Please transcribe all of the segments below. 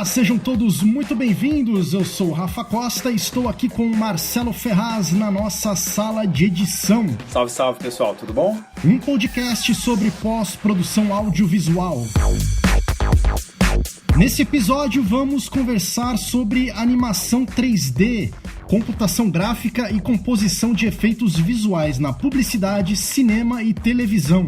sejam todos muito bem-vindos. Eu sou o Rafa Costa e estou aqui com o Marcelo Ferraz na nossa sala de edição. Salve, salve, pessoal, tudo bom? Um podcast sobre pós-produção audiovisual. Nesse episódio vamos conversar sobre animação 3D, computação gráfica e composição de efeitos visuais na publicidade, cinema e televisão.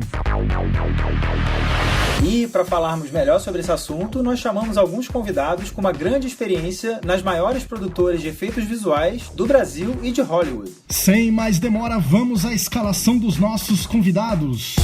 E para falarmos melhor sobre esse assunto, nós chamamos alguns convidados com uma grande experiência nas maiores produtoras de efeitos visuais do Brasil e de Hollywood. Sem mais demora, vamos à escalação dos nossos convidados.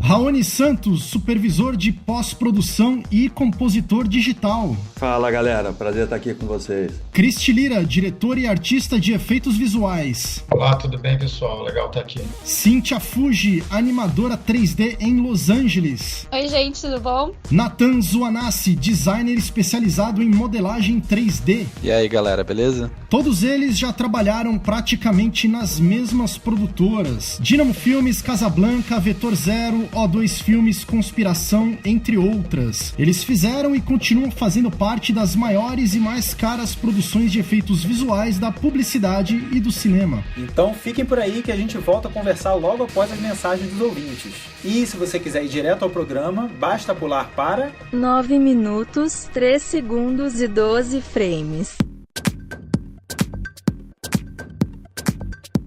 Raoni Santos, supervisor de pós-produção e compositor digital. Fala, galera, prazer estar aqui com vocês. Cristi Lira, diretor e artista de efeitos visuais. Olá, tudo bem, pessoal? Legal estar aqui. Cíntia Fuji, animadora 3D em Los Angeles. Oi, gente, tudo bom? Nathan Zuanassi, designer especializado em modelagem 3D. E aí, galera, beleza? Todos eles já trabalharam praticamente nas mesmas produtoras: Dynamo Filmes, Casablanca, Vetor Zero, O2 Filmes, Conspiração, entre outras. Eles fizeram e continuam fazendo parte das maiores e mais caras produções de efeitos visuais da publicidade e do cinema. Então fiquem por aí que a gente volta a conversar logo após as mensagens dos ouvintes. E se você quiser ir direto ao programa, basta pular para 9 minutos, 3 segundos e 12 frames.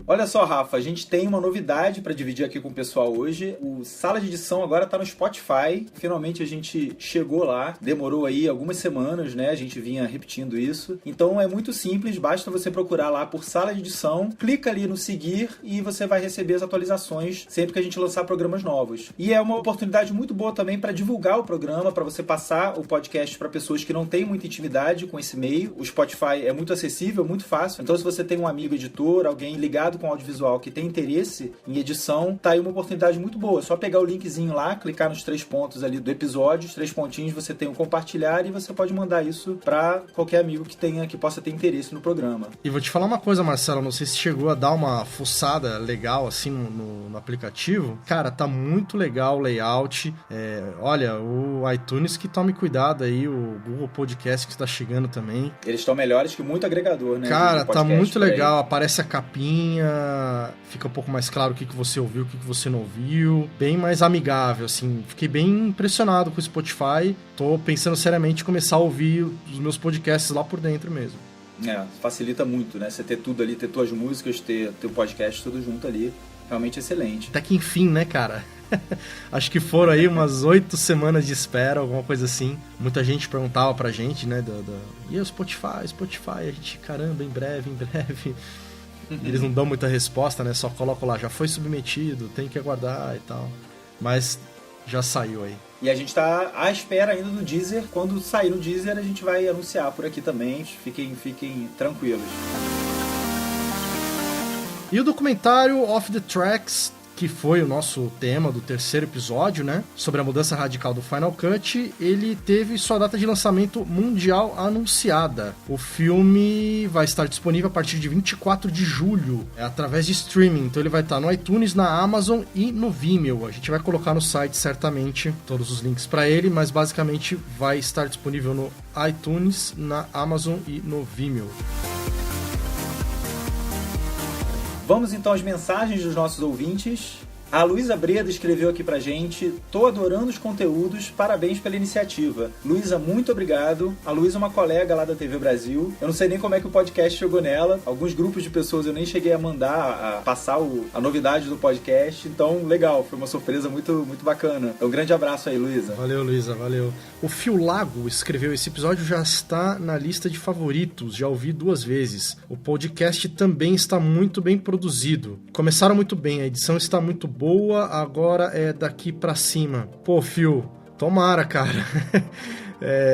Olha só, Rafa, a gente tem uma novidade para dividir aqui com o pessoal hoje. O Sala de Edição agora está no Spotify. Finalmente a gente chegou lá. Demorou aí algumas semanas, né? A gente vinha repetindo isso. Então é muito simples, basta você procurar lá por Sala de Edição, clica ali no seguir e você vai receber as atualizações sempre que a gente lançar programas novos. E é uma oportunidade muito boa também para divulgar o programa, para você passar o podcast para pessoas que não têm muita intimidade com esse meio. O Spotify é muito acessível, muito fácil. Então se você tem um amigo editor, alguém ligado com audiovisual que tem interesse em edição, tá aí uma oportunidade muito boa. É só pegar o linkzinho lá, clicar nos 3 pontos ali do episódio, os 3 pontinhos, você tem o compartilhar e você pode mandar isso para qualquer amigo que possa ter interesse no programa. E vou te falar uma coisa, Marcelo, não sei se chegou a dar uma fuçada legal assim no aplicativo. Cara, tá muito legal o layout. Olha, o iTunes que tome cuidado aí, o Google Podcast que está chegando também. Eles estão melhores que muito agregador, né? Cara, tá muito legal, aparece a capinha, fica um pouco mais claro o que você ouviu, o que você não ouviu, bem mais amigável, assim. Fiquei bem impressionado com o Spotify. Tô pensando seriamente em começar a ouvir os meus podcasts lá por dentro mesmo. Facilita muito, né? Você ter tudo ali, ter tuas músicas, ter teu podcast tudo junto ali. Realmente excelente. Até que enfim, né, cara? Acho que foram aí umas 8 semanas de espera, alguma coisa assim. Muita gente perguntava pra gente, né, e o Spotify? A gente, caramba, em breve. Eles não dão muita resposta, né? Só colocam lá, já foi submetido, tem que aguardar e tal. Mas já saiu aí. E a gente tá à espera ainda do Deezer. Quando sair no Deezer, a gente vai anunciar por aqui também. Fiquem tranquilos. E o documentário Off the Tracks, que foi o nosso tema do 3º episódio, né? Sobre a mudança radical do Final Cut, ele teve sua data de lançamento mundial anunciada. O filme vai estar disponível a partir de 24 de julho, através de streaming. Então ele vai estar no iTunes, na Amazon e no Vimeo. A gente vai colocar no site, certamente, todos os links para ele, mas basicamente vai estar disponível no iTunes, na Amazon e no Vimeo. Vamos então às mensagens dos nossos ouvintes. A Luísa Breda escreveu aqui pra gente: tô adorando os conteúdos, parabéns pela iniciativa. Luísa, muito obrigado. A Luísa é uma colega lá da TV Brasil. Eu não sei nem como é que o podcast chegou nela. Alguns grupos de pessoas eu nem cheguei a mandar, a passar a novidade do podcast. Então, legal, foi uma surpresa muito, muito bacana. Então, um grande abraço aí, Luísa. Valeu, Luísa, valeu. O Fio Lago escreveu: esse episódio já está na lista de favoritos, já ouvi 2 vezes. O podcast também está muito bem produzido. Começaram muito bem, a edição está muito boa, agora é daqui pra cima. Pô, Fio, tomara, cara.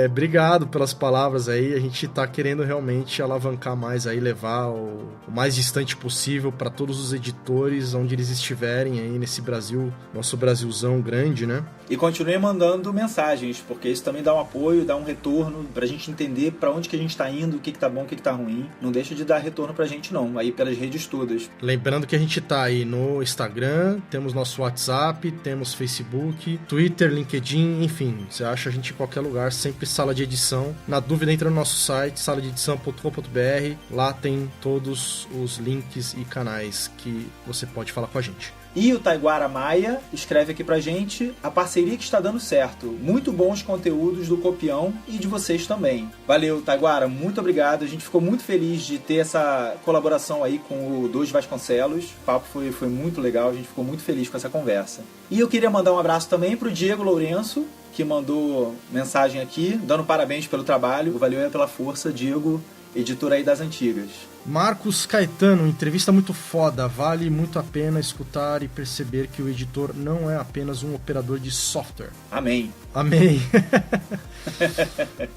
Obrigado pelas palavras aí. A gente tá querendo realmente alavancar mais aí, levar o mais distante possível para todos os editores, onde eles estiverem aí nesse Brasil, nosso Brasilzão grande, né? E continue mandando mensagens, porque isso também dá um apoio, dá um retorno pra gente entender pra onde que a gente tá indo, o que tá bom, o que tá ruim. Não deixa de dar retorno pra gente não, aí pelas redes todas. Lembrando que a gente tá aí no Instagram, temos nosso WhatsApp, temos Facebook, Twitter, LinkedIn, enfim, você acha a gente em qualquer lugar, sempre Sala de Edição. Na dúvida, entra no nosso site, saladeedição.com.br, lá tem todos os links e canais que você pode falar com a gente. E o Taiguara Maia escreve aqui pra gente: a parceria que está dando certo. Muito bons conteúdos do Copião e de vocês também. Valeu, Taiguara, muito obrigado. A gente ficou muito feliz de ter essa colaboração aí com o Dois Vasconcelos. O papo foi muito legal, a gente ficou muito feliz com essa conversa. E eu queria mandar um abraço também pro Diego Lourenço, que mandou mensagem aqui, dando parabéns pelo trabalho. Valeu aí pela força, Diego, editor aí das antigas. Marcos Caetano, entrevista muito foda, vale muito a pena escutar e perceber que o editor não é apenas um operador de software. Amém. Amém.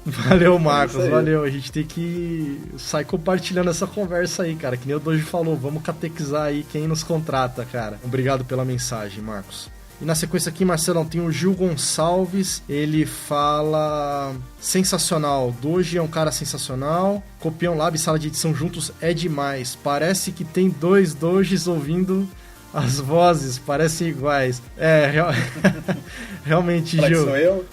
Valeu, Marcos, valeu. A gente tem que sair compartilhando essa conversa aí, cara, que nem o Dojo falou, vamos catequizar aí quem nos contrata, cara. Obrigado pela mensagem, Marcos. E na sequência aqui, Marcelão, tem o Gil Gonçalves, ele fala: sensacional, Doji é um cara sensacional, Copião Lab e Sala de Edição juntos é demais, parece que tem dois Dojis ouvindo as vozes, parecem iguais. Realmente, Gil. Sou eu?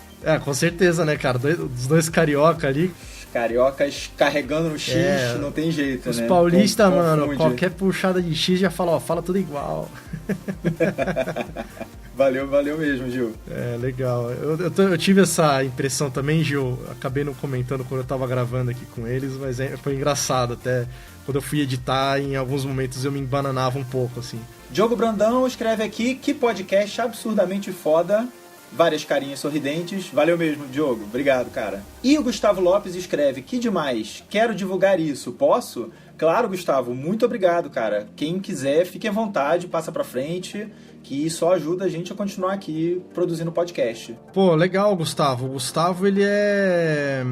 Com certeza, né, cara, os dois carioca ali. Cariocas carregando no X, não tem jeito, os né? Os paulistas, mano, qualquer puxada de X já fala, fala tudo igual. Valeu mesmo, Gil. Legal. Eu tive essa impressão também, Gil. Acabei não comentando quando eu tava gravando aqui com eles, mas foi engraçado. Até quando eu fui editar, em alguns momentos eu me embananava um pouco, assim. Diogo Brandão escreve aqui: que podcast absurdamente foda. Várias carinhas sorridentes. Valeu mesmo, Diogo. Obrigado, cara. E o Gustavo Lopes escreve: que demais. Quero divulgar isso. Posso? Claro, Gustavo. Muito obrigado, cara. Quem quiser, fique à vontade, passa pra frente, que só ajuda a gente a continuar aqui produzindo podcast. Pô, legal, Gustavo. O Gustavo, ele é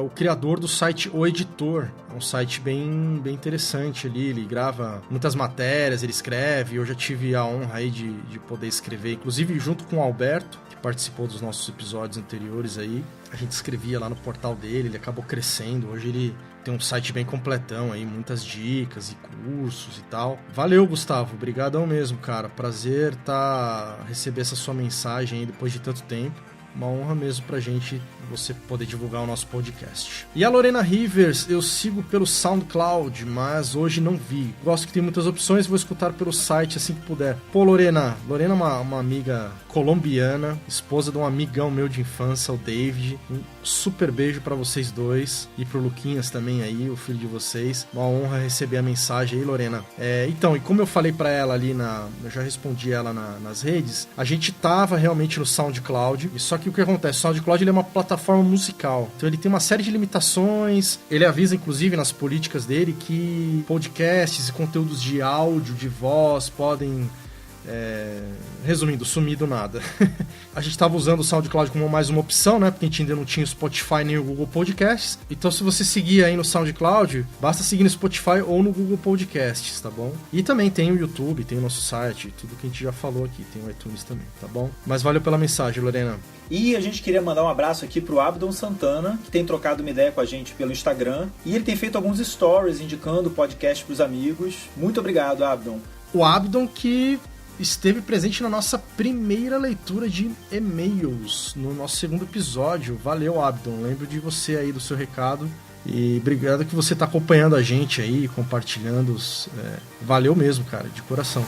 o criador do site O Editor. É um site bem interessante ali. Ele grava muitas matérias, ele escreve. Eu já tive a honra aí de poder escrever, inclusive junto com o Alberto, que participou dos nossos episódios anteriores aí. A gente escrevia lá no portal dele, ele acabou crescendo. Hoje ele tem um site bem completão aí, muitas dicas e cursos e tal. Valeu, Gustavo, obrigadão mesmo, cara. Prazer receber essa sua mensagem aí depois de tanto tempo. Uma honra mesmo pra gente você poder divulgar o nosso podcast. E a Lorena Rivers, eu sigo pelo SoundCloud, mas hoje não vi. Gosto que tem muitas opções, vou escutar pelo site assim que puder. Pô, Lorena é uma amiga colombiana, esposa de um amigão meu de infância, o David. Um super beijo pra vocês dois e pro Luquinhas também aí, o filho de vocês. Uma honra receber a mensagem aí, Lorena. Então, e como eu falei pra ela ali eu já respondi ela nas redes, a gente tava realmente no SoundCloud, e só que o que acontece? O SoundCloud ele é uma plataforma musical, então ele tem uma série de limitações. Ele avisa inclusive nas políticas dele que podcasts e conteúdos de áudio, de voz podem, resumindo, sumir do nada. A gente estava usando o SoundCloud como mais uma opção, né? Porque a gente ainda não tinha o Spotify nem o Google Podcasts. Então, se você seguir aí no SoundCloud, basta seguir no Spotify ou no Google Podcasts, tá bom? E também tem o YouTube, tem o nosso site, tudo que a gente já falou aqui. Tem o iTunes também, tá bom? Mas valeu pela mensagem, Lorena. E a gente queria mandar um abraço aqui pro Abdon Santana, que tem trocado uma ideia com a gente pelo Instagram. E ele tem feito alguns stories indicando o podcast pros amigos. Muito obrigado, Abdon. O Abdon que esteve presente na nossa primeira leitura de e-mails, no nosso segundo episódio. Valeu, Abdon. Lembro de você aí, do seu recado. E obrigado que você está acompanhando a gente aí, compartilhando. Valeu mesmo, cara, de coração.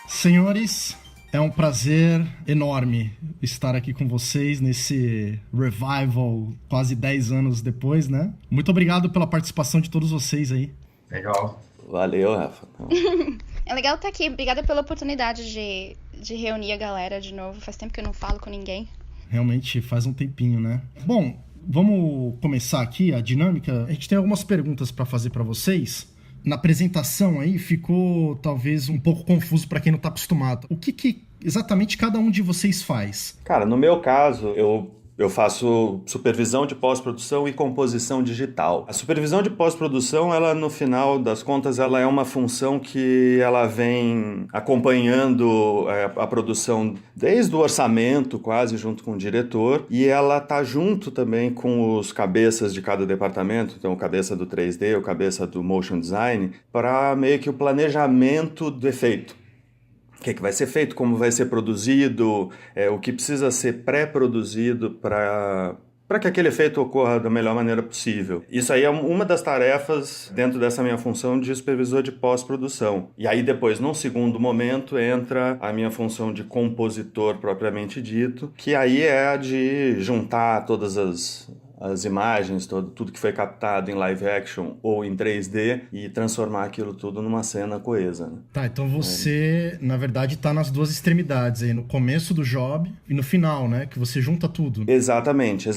Senhores, é um prazer enorme estar aqui com vocês nesse revival quase 10 anos depois, né? Muito obrigado pela participação de todos vocês aí. Legal. Valeu, Rafa. É legal estar aqui. Obrigada pela oportunidade de reunir a galera de novo. Faz tempo que eu não falo com ninguém. Realmente faz um tempinho, né? Bom, vamos começar aqui a dinâmica. A gente tem algumas perguntas para fazer para vocês. na apresentação aí ficou talvez um pouco confuso para quem não tá acostumado. O que exatamente cada um de vocês faz? Cara, no meu caso, eu faço supervisão de pós-produção e composição digital. A supervisão de pós-produção, ela no final das contas, ela é uma função que ela vem acompanhando a produção desde o orçamento, quase junto com o diretor, e ela tá junto também com os cabeças de cada departamento, então o cabeça do 3D, o cabeça do motion design, para meio que o planejamento do efeito. O que vai ser feito, como vai ser produzido, o que precisa ser pré-produzido para que aquele efeito ocorra da melhor maneira possível. Isso aí é uma das tarefas dentro dessa minha função de supervisor de pós-produção. E aí depois, num segundo momento, entra a minha função de compositor propriamente dito, que aí é a de juntar todas as imagens, tudo que foi captado em live action ou em 3D e transformar aquilo tudo numa cena coesa. Né? Tá, então você, na verdade, tá nas duas extremidades aí, no começo do job e no final, né? Que você junta tudo. Exatamente.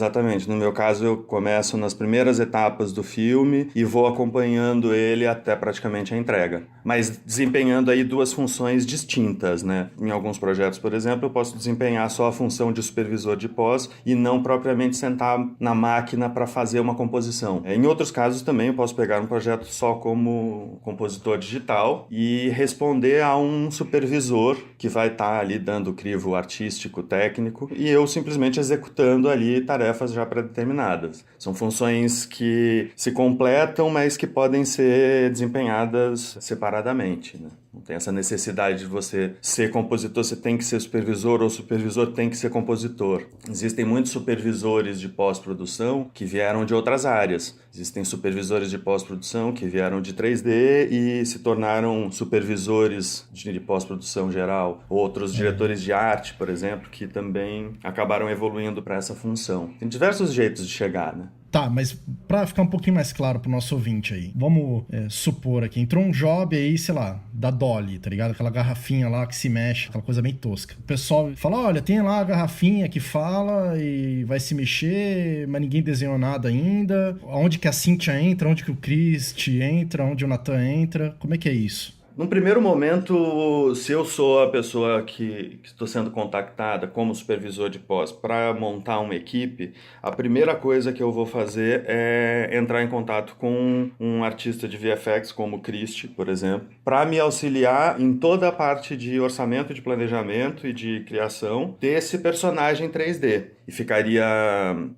No meu caso, eu começo nas primeiras etapas do filme e vou acompanhando ele até praticamente a entrega. Mas desempenhando aí duas funções distintas, né? Em alguns projetos, por exemplo, eu posso desempenhar só a função de supervisor de pós e não propriamente sentar na máquina para fazer uma composição. Em outros casos também eu posso pegar um projeto só como compositor digital e responder a um supervisor que vai estar ali dando o crivo artístico, técnico, e eu simplesmente executando ali tarefas já pré-determinadas. São funções que se completam, mas que podem ser desempenhadas separadamente, né? Não tem essa necessidade de você ser compositor, você tem que ser supervisor, ou o supervisor tem que ser compositor. Existem muitos supervisores de pós-produção que vieram de outras áreas. Existem supervisores de pós-produção que vieram de 3D e se tornaram supervisores de pós-produção geral. Outros diretores de arte, por exemplo, que também acabaram evoluindo para essa função. Tem diversos jeitos de chegar, né? Tá, mas pra ficar um pouquinho mais claro pro nosso ouvinte aí, vamos supor aqui, entrou um job aí, sei lá, da Dolly, tá ligado? Aquela garrafinha lá que se mexe, aquela coisa bem tosca. O pessoal fala, olha, tem lá a garrafinha que fala e vai se mexer, mas ninguém desenhou nada ainda. Onde que a Cynthia entra, onde que o Chris entra, onde o Nathan entra, como é que é isso? Num primeiro momento, se eu sou a pessoa que estou sendo contactada como supervisor de pós para montar uma equipe, a primeira coisa que eu vou fazer é entrar em contato com um artista de VFX como o Christy, por exemplo, para me auxiliar em toda a parte de orçamento, de planejamento e de criação desse personagem 3D. E ficaria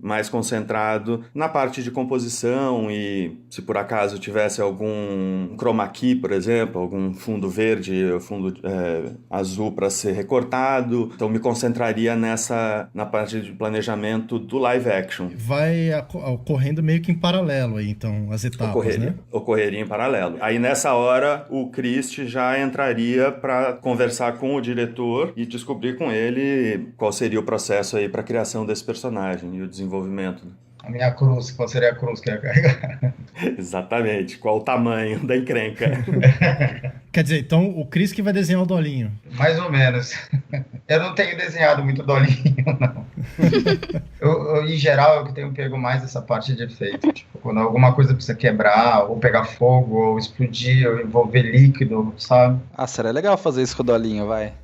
mais concentrado na parte de composição e, se por acaso tivesse algum chroma key, por exemplo, algum fundo verde, fundo azul para ser recortado, então me concentraria na parte de planejamento do live action. Vai ocorrendo meio que em paralelo aí, então, as etapas, né? Ocorreria em paralelo. Aí nessa hora o Christy já entraria para conversar com o diretor e descobrir com ele qual seria o processo aí para a criação desse personagem e o desenvolvimento. A minha cruz, qual seria a cruz que ia carregar? Exatamente, qual o tamanho da encrenca. Quer dizer, então o Chris que vai desenhar o Dolinho. Mais ou menos. Eu não tenho desenhado muito Dolinho, não. Eu, em geral, eu tenho pego mais essa parte de efeito. Tipo, quando alguma coisa precisa quebrar, ou pegar fogo, ou explodir, ou envolver líquido, sabe? Ah, seria legal fazer isso com o Dolinho, vai.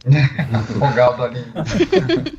Afogar o Dolinho.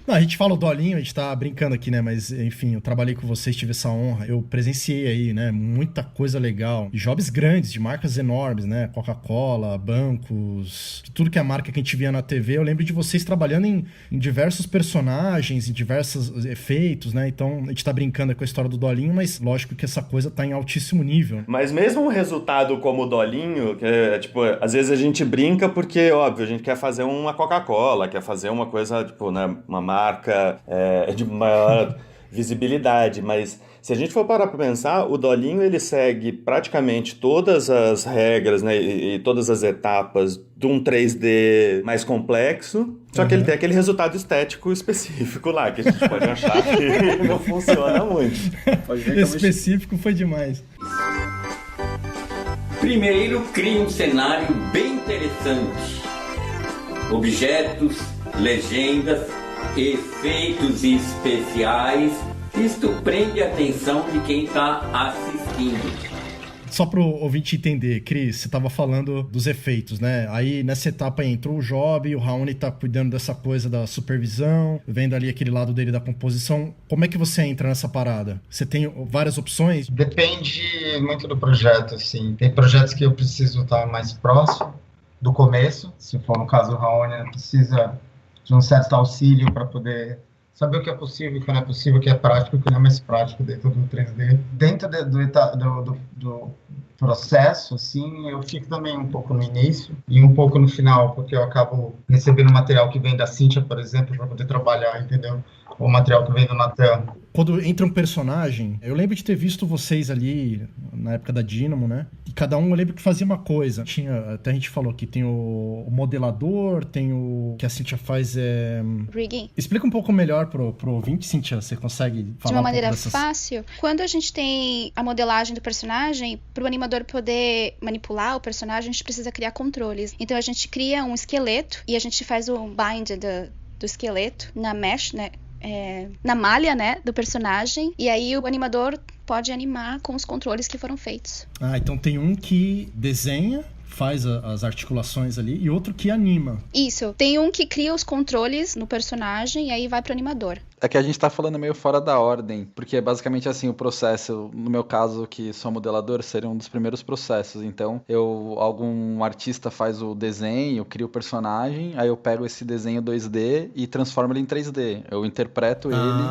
Não, a gente fala o Dolinho, a gente tá brincando aqui, né? Mas, enfim, eu trabalhei com vocês, tive essa honra. Eu presenciei aí, né? Muita coisa legal. Jobs grandes, de marcas enormes, né? Coca-Cola, bancos, tudo que é marca que a gente via na TV. Eu lembro de vocês trabalhando em diversos personagens, em diversos efeitos, né? Então, a gente tá brincando com a história do Dolinho, mas lógico que essa coisa tá em altíssimo nível. Mas mesmo um resultado como o Dolinho, que tipo, às vezes a gente brinca porque, óbvio, a gente quer fazer uma Coca-Cola, quer fazer uma coisa, tipo, né, uma marca de maior visibilidade, mas se a gente for parar para pensar, o Dolinho ele segue praticamente todas as regras, né, e todas as etapas de um 3D mais complexo, só que ele tem aquele resultado estético específico lá, que a gente pode achar que não funciona muito. Específico foi demais. Primeiro, cria um cenário bem interessante. Objetos, legendas, efeitos especiais. Isto prende a atenção de quem está assistindo. Só pro ouvinte entender, Cris, você tava falando dos efeitos, né? Aí nessa etapa aí entrou o Job, o Raoni tá cuidando dessa coisa da supervisão, vendo ali aquele lado dele da composição. Como é que você entra nessa parada? Você tem várias opções? Depende muito do projeto, assim. Tem projetos que eu preciso estar mais próximo do começo. Se for no caso do Raoni, precisa de um certo auxílio para poder saber o que é possível, o que não é possível, o que é prático, o que não é mais prático dentro do 3D. Dentro do processo, assim, eu fico também um pouco no início e um pouco no final, porque eu acabo recebendo material que vem da Cíntia, por exemplo, para poder trabalhar, entendeu? O material que vem do Natan. Quando entra um personagem, eu lembro de ter visto vocês ali na época da Dynamo, né? E cada um eu lembro que fazia uma coisa. Tinha, até a gente falou que tem o modelador, tem o que a Cíntia faz rigging. Explica um pouco melhor pro ouvinte, Cíntia, você consegue falar de uma maneira fácil? Quando a gente tem a modelagem do personagem, pro animador poder manipular o personagem, a gente precisa criar controles. Então a gente cria um esqueleto e a gente faz o bind do esqueleto na mesh, né? Na malha, né, do personagem, e aí o animador pode animar com os controles que foram feitos. Então tem um que desenha, faz as articulações ali, e outro que anima. Isso, tem um que cria os controles no personagem e aí vai pro animador. É que a gente tá falando meio fora da ordem, porque é basicamente assim o processo, no meu caso, que sou modelador, seria um dos primeiros processos. Então, algum artista faz o desenho, cria o personagem, aí eu pego esse desenho 2D e transformo ele em 3D. Eu interpreto ele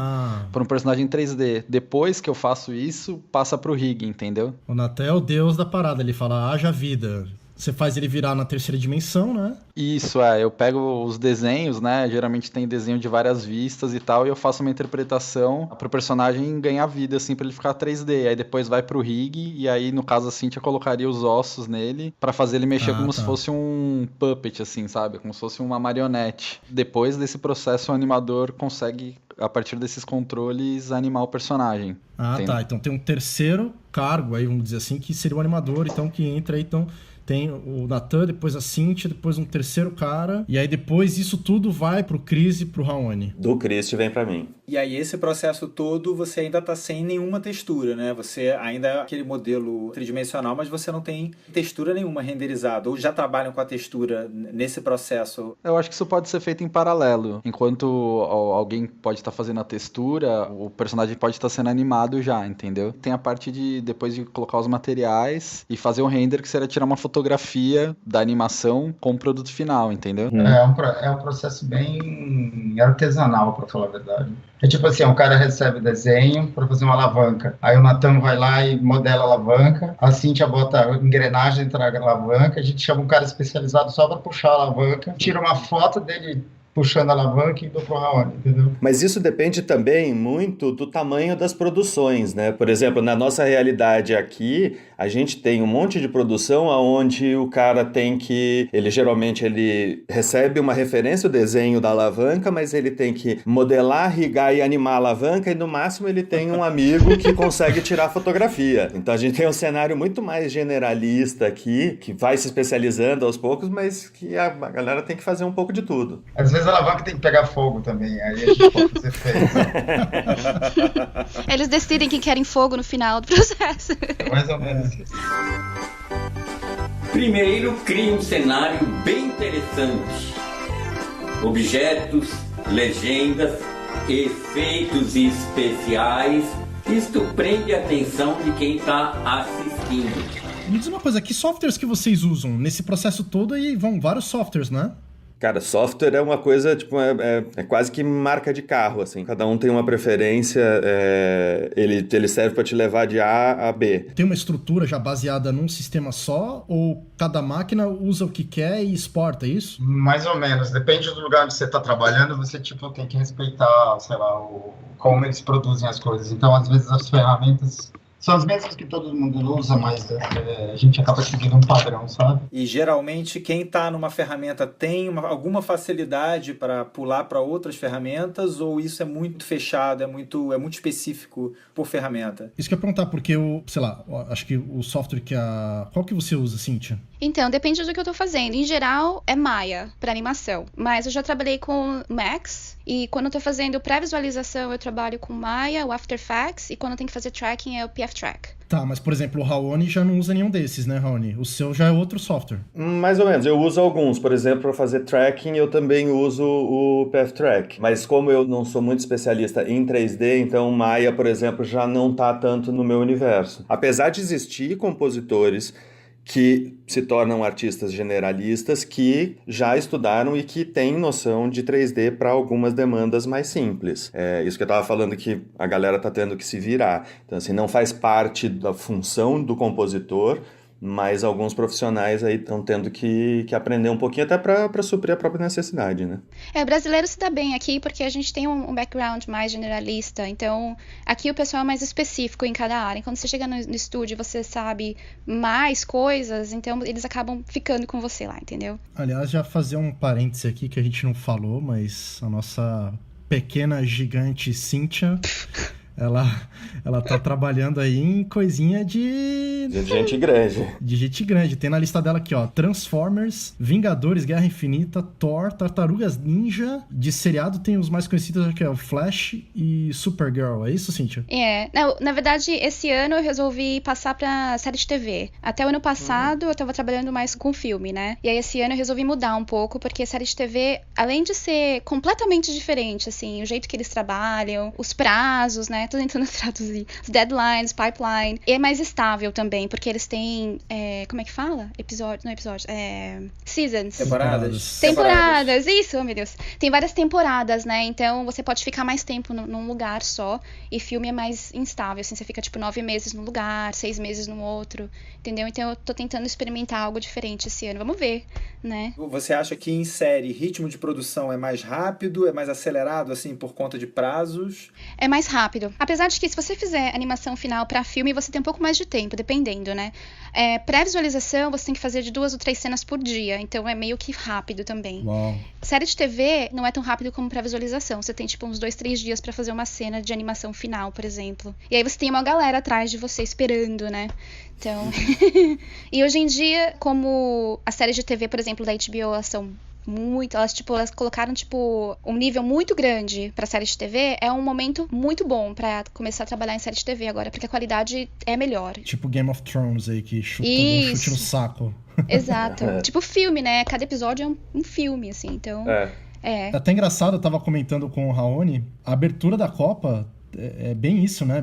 para um personagem em 3D. Depois que eu faço isso, passa pro rig, entendeu? O Natan é o deus da parada, ele fala, haja vida. Você faz ele virar na terceira dimensão, né? Isso, eu pego os desenhos, né? Geralmente tem desenho de várias vistas e tal, e eu faço uma interpretação pro personagem ganhar vida, assim, pra ele ficar 3D. Aí depois vai pro rig, e aí, no caso, a Cíntia colocaria os ossos nele pra fazer ele mexer como se fosse um puppet, assim, sabe? Como se fosse uma marionete. Depois desse processo, o animador consegue, a partir desses controles, animar o personagem. Tá. Então tem um terceiro cargo aí, vamos dizer assim, que seria o animador, então, que entra aí, então... Tem o Natan, depois a Cíntia, depois um terceiro cara. E aí depois isso tudo vai pro Cris e pro Raoni. Do Cris vem pra mim. E aí esse processo todo você ainda tá sem nenhuma textura, né? Você ainda é aquele modelo tridimensional, mas você não tem textura nenhuma renderizada. Ou já trabalham com a textura nesse processo? Eu acho que isso pode ser feito em paralelo. Enquanto alguém pode estar fazendo a textura, o personagem pode estar sendo animado já, entendeu? Tem a parte de, depois de colocar os materiais e fazer o render, que seria tirar uma fotografia da animação com o produto final, entendeu? É um processo bem artesanal, pra falar a verdade. É tipo assim, o cara recebe desenho para fazer uma alavanca. Aí o Natan vai lá e modela a alavanca. A Cíntia bota a engrenagem dentro da alavanca. A gente chama um cara especializado só para puxar a alavanca. Tira uma foto dele puxando a alavanca e do pro Raoni, entendeu? Mas isso depende também muito do tamanho das produções, né? Por exemplo, na nossa realidade aqui, a gente tem um monte de produção onde o cara tem que... Geralmente ele recebe uma referência, o desenho da alavanca, mas ele tem que modelar, rigar e animar a alavanca, e no máximo ele tem um amigo que consegue tirar a fotografia. Então a gente tem um cenário muito mais generalista aqui, que vai se especializando aos poucos, mas que a galera tem que fazer um pouco de tudo. Às vezes a alavanca tem que pegar fogo também, aí a gente pode fazer feio. Eles decidem que querem fogo no final do processo. É mais ou menos isso. Primeiro, crie um cenário bem interessante. Objetos, legendas, efeitos especiais. Isto prende a atenção de quem está assistindo. Me diz uma coisa, que softwares que vocês usam nesse processo todo? E vão vários softwares, né? Cara, software é uma coisa, tipo, é quase que marca de carro, assim. Cada um tem uma preferência, ele serve para te levar de A a B. Tem uma estrutura já baseada num sistema só? Ou cada máquina usa o que quer e exporta, é isso? Mais ou menos. Depende do lugar onde você está trabalhando, você, tipo, tem que respeitar, sei lá, como eles produzem as coisas. Então, às vezes, as ferramentas... São as mesmas que todo mundo usa, mas a gente acaba seguindo um padrão, sabe? E geralmente quem está numa ferramenta tem alguma facilidade para pular para outras ferramentas, ou isso é muito fechado, é muito específico por ferramenta? Isso que eu ia perguntar, porque acho que o software Qual que você usa, Cíntia? Então, depende do que eu tô fazendo. Em geral, é Maya para animação. Mas eu já trabalhei com Max, e quando eu tô fazendo pré-visualização, eu trabalho com Maya, o After Effects, e quando eu tenho que fazer tracking é o PFX. PF-Track. Tá, mas por exemplo, o Raoni já não usa nenhum desses, né, Raoni? O seu já é outro software. Mais ou menos, eu uso alguns. Por exemplo, para fazer tracking, eu também uso o PathTrack. Mas como eu não sou muito especialista em 3D, então o Maya, por exemplo, já não tá tanto no meu universo. Apesar de existir compositores que se tornam artistas generalistas que já estudaram e que têm noção de 3D para algumas demandas mais simples. É isso que eu estava falando, que a galera está tendo que se virar. Então, assim, não faz parte da função do compositor, mas alguns profissionais aí estão tendo que aprender um pouquinho até para suprir a própria necessidade, né? O brasileiro se dá bem aqui porque a gente tem um background mais generalista, então aqui o pessoal é mais específico em cada área. Quando você chega no estúdio e você sabe mais coisas, então eles acabam ficando com você lá, entendeu? Aliás, já fazer um parêntese aqui que a gente não falou, mas a nossa pequena gigante Cíntia... Ela tá trabalhando aí em coisinha de gente grande. De gente grande. Tem na lista dela aqui, ó, Transformers, Vingadores, Guerra Infinita, Thor, Tartarugas Ninja. De seriado tem os mais conhecidos aqui, ó, Flash e Supergirl. É isso, Cíntia? Não, na verdade, esse ano eu resolvi passar pra série de TV. Até o ano passado eu tava trabalhando mais com filme, né? E aí esse ano eu resolvi mudar um pouco, porque série de TV, além de ser completamente diferente, assim, o jeito que eles trabalham, os prazos, né? Tô tentando traduzir. Os deadlines, pipeline. E é mais estável também, porque eles têm... como é que fala? Seasons. Temporadas, isso, oh, meu Deus. Tem várias temporadas, né? Então você pode ficar mais tempo num lugar só. E filme é mais instável, assim. Você fica, 9 meses num lugar, 6 meses no outro. Entendeu? Então eu tô tentando experimentar algo diferente esse ano. Vamos ver, né? Você acha que em série, ritmo de produção é mais rápido, é mais acelerado, assim, por conta de prazos? É mais rápido. Apesar de que se você fizer animação final pra filme, você tem um pouco mais de tempo, dependendo, né? Pré-visualização, você tem que fazer de 2 ou 3 cenas por dia, então é meio que rápido também. Uau. Série de TV não é tão rápido como pré-visualização. Você tem, uns 2, 3 dias pra fazer uma cena de animação final, por exemplo. E aí você tem uma galera atrás de você esperando, né? Então... E hoje em dia, como as séries de TV, por exemplo, da HBO, elas são elas colocaram, um nível muito grande pra série de TV, é um momento muito bom pra começar a trabalhar em série de TV agora, porque a qualidade é melhor. Tipo Game of Thrones aí, que chuta um chute no saco. Exato. Tipo filme, né? Cada episódio é um filme, assim, então... É até engraçado, eu tava comentando com o Raoni, a abertura da Copa... É bem isso, né?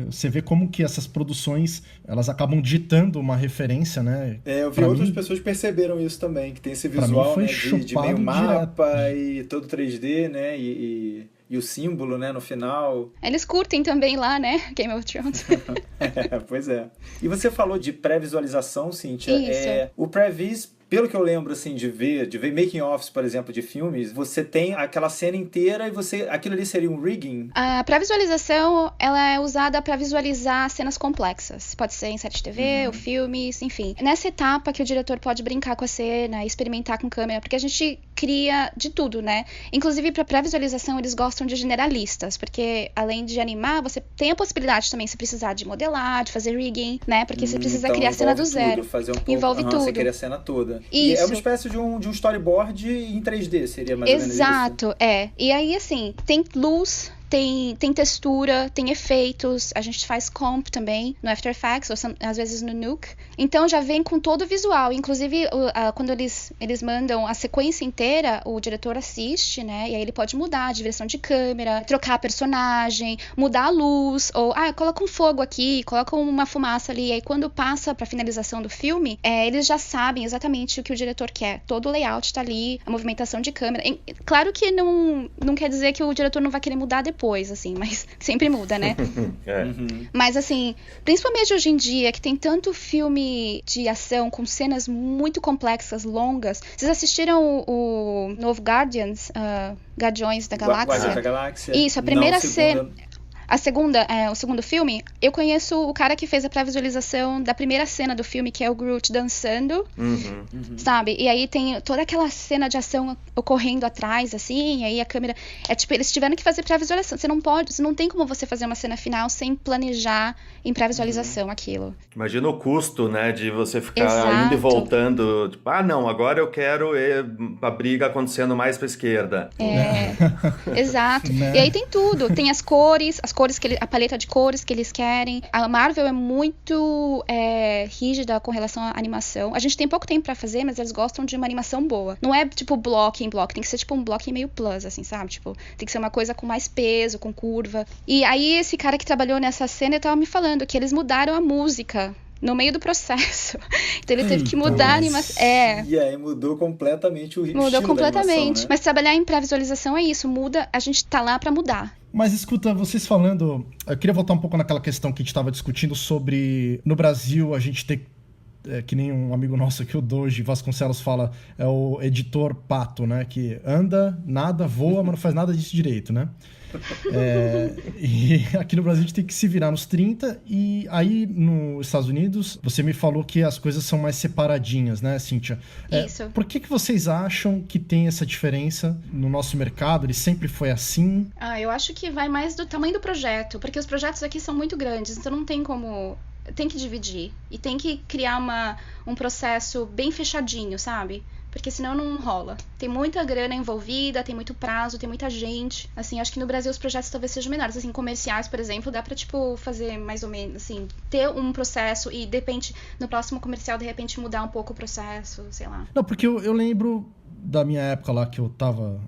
Você vê como que essas produções, elas acabam ditando uma referência, né? Eu vi outras pessoas perceberam isso também, que tem esse visual, né, de meio mapa e todo 3D, né? E o símbolo, né, no final. Eles curtem também lá, né? Game of Thrones. Pois é. E você falou de pré-visualização, Cíntia. Isso. O pré-vis, pelo que eu lembro, assim, de ver making-offs, por exemplo, de filmes, você tem aquela cena inteira e aquilo ali seria um rigging? A pré-visualização, ela é usada para visualizar cenas complexas. Pode ser em série de TV, ou filmes, enfim. Nessa etapa que o diretor pode brincar com a cena, experimentar com câmera, porque a gente cria de tudo, né? Inclusive, para pré-visualização, eles gostam de generalistas, porque além de animar, você tem a possibilidade também, se precisar, de modelar, de fazer rigging, né? Porque você precisa criar a cena do zero. Envolve tudo. Você cria a cena toda. Isso. E é uma espécie de um storyboard em 3D, seria mais ou menos isso? Exato, E aí, assim, tem luz... Tem textura, tem efeitos, a gente faz comp também no After Effects, ou às vezes no Nuke. Então já vem com todo o visual, inclusive quando eles mandam a sequência inteira, o diretor assiste, né, e aí ele pode mudar a direção de câmera, trocar a personagem, mudar a luz, ou coloca um fogo aqui, coloca uma fumaça ali, e aí quando passa pra finalização do filme, eles já sabem exatamente o que o diretor quer, todo o layout tá ali, a movimentação de câmera. Claro que não quer dizer que o diretor não vai querer mudar depois, assim, mas sempre muda, né? Mas, assim, principalmente hoje em dia, que tem tanto filme de ação com cenas muito complexas, longas. Vocês assistiram o novo Guardiões da Galáxia? Guardiões da Galáxia. Isso, a primeira cena... O segundo filme, eu conheço o cara que fez a pré-visualização da primeira cena do filme, que é o Groot dançando, sabe? E aí tem toda aquela cena de ação ocorrendo atrás, assim, e aí a câmera... eles tiveram que fazer pré-visualização. Você não tem como você fazer uma cena final sem planejar em pré-visualização aquilo. Imagina o custo, né, de você ficar indo e voltando, não, agora eu quero a briga acontecendo mais pra esquerda. Exato. E aí tem tudo, tem as cores cores a paleta de cores que eles querem. A Marvel é muito rígida com relação à animação. A gente tem pouco tempo pra fazer, mas eles gostam de uma animação boa. Não é tipo bloco em bloco, tem que ser tipo um bloco meio plus, assim, sabe? Tipo, tem que ser uma coisa com mais peso, com curva. E aí esse cara que trabalhou nessa cena, ele tava me falando que eles mudaram a música no meio do processo. Então ele teve que mudar a animação. E aí mudou completamente o ritmo. Mudou completamente. Animação, né? Mas trabalhar em pré-visualização é isso, muda, a gente tá lá pra mudar. Mas escuta, vocês falando, eu queria voltar um pouco naquela questão que a gente estava discutindo sobre, no Brasil, a gente ter, que nem um amigo nosso aqui, o Doji Vasconcelos fala, é o editor pato, né, que anda, nada, voa, mas não faz nada disso direito, né? E aqui no Brasil a gente tem que se virar nos 30, e aí nos Estados Unidos você me falou que as coisas são mais separadinhas, né, Cíntia? Isso. Por que vocês acham que tem essa diferença no nosso mercado? Ele sempre foi assim? Eu acho que vai mais do tamanho do projeto, porque os projetos aqui são muito grandes, então não tem como... Tem que dividir e tem que criar um processo bem fechadinho, sabe? Porque senão não rola. Tem muita grana envolvida, tem muito prazo, tem muita gente. Assim, acho que no Brasil os projetos talvez sejam menores. Assim, comerciais, por exemplo, dá pra, tipo, fazer mais ou menos, assim, ter um processo e, de repente, no próximo comercial, de repente, mudar um pouco o processo, sei lá. Não, porque eu lembro da minha época lá, que eu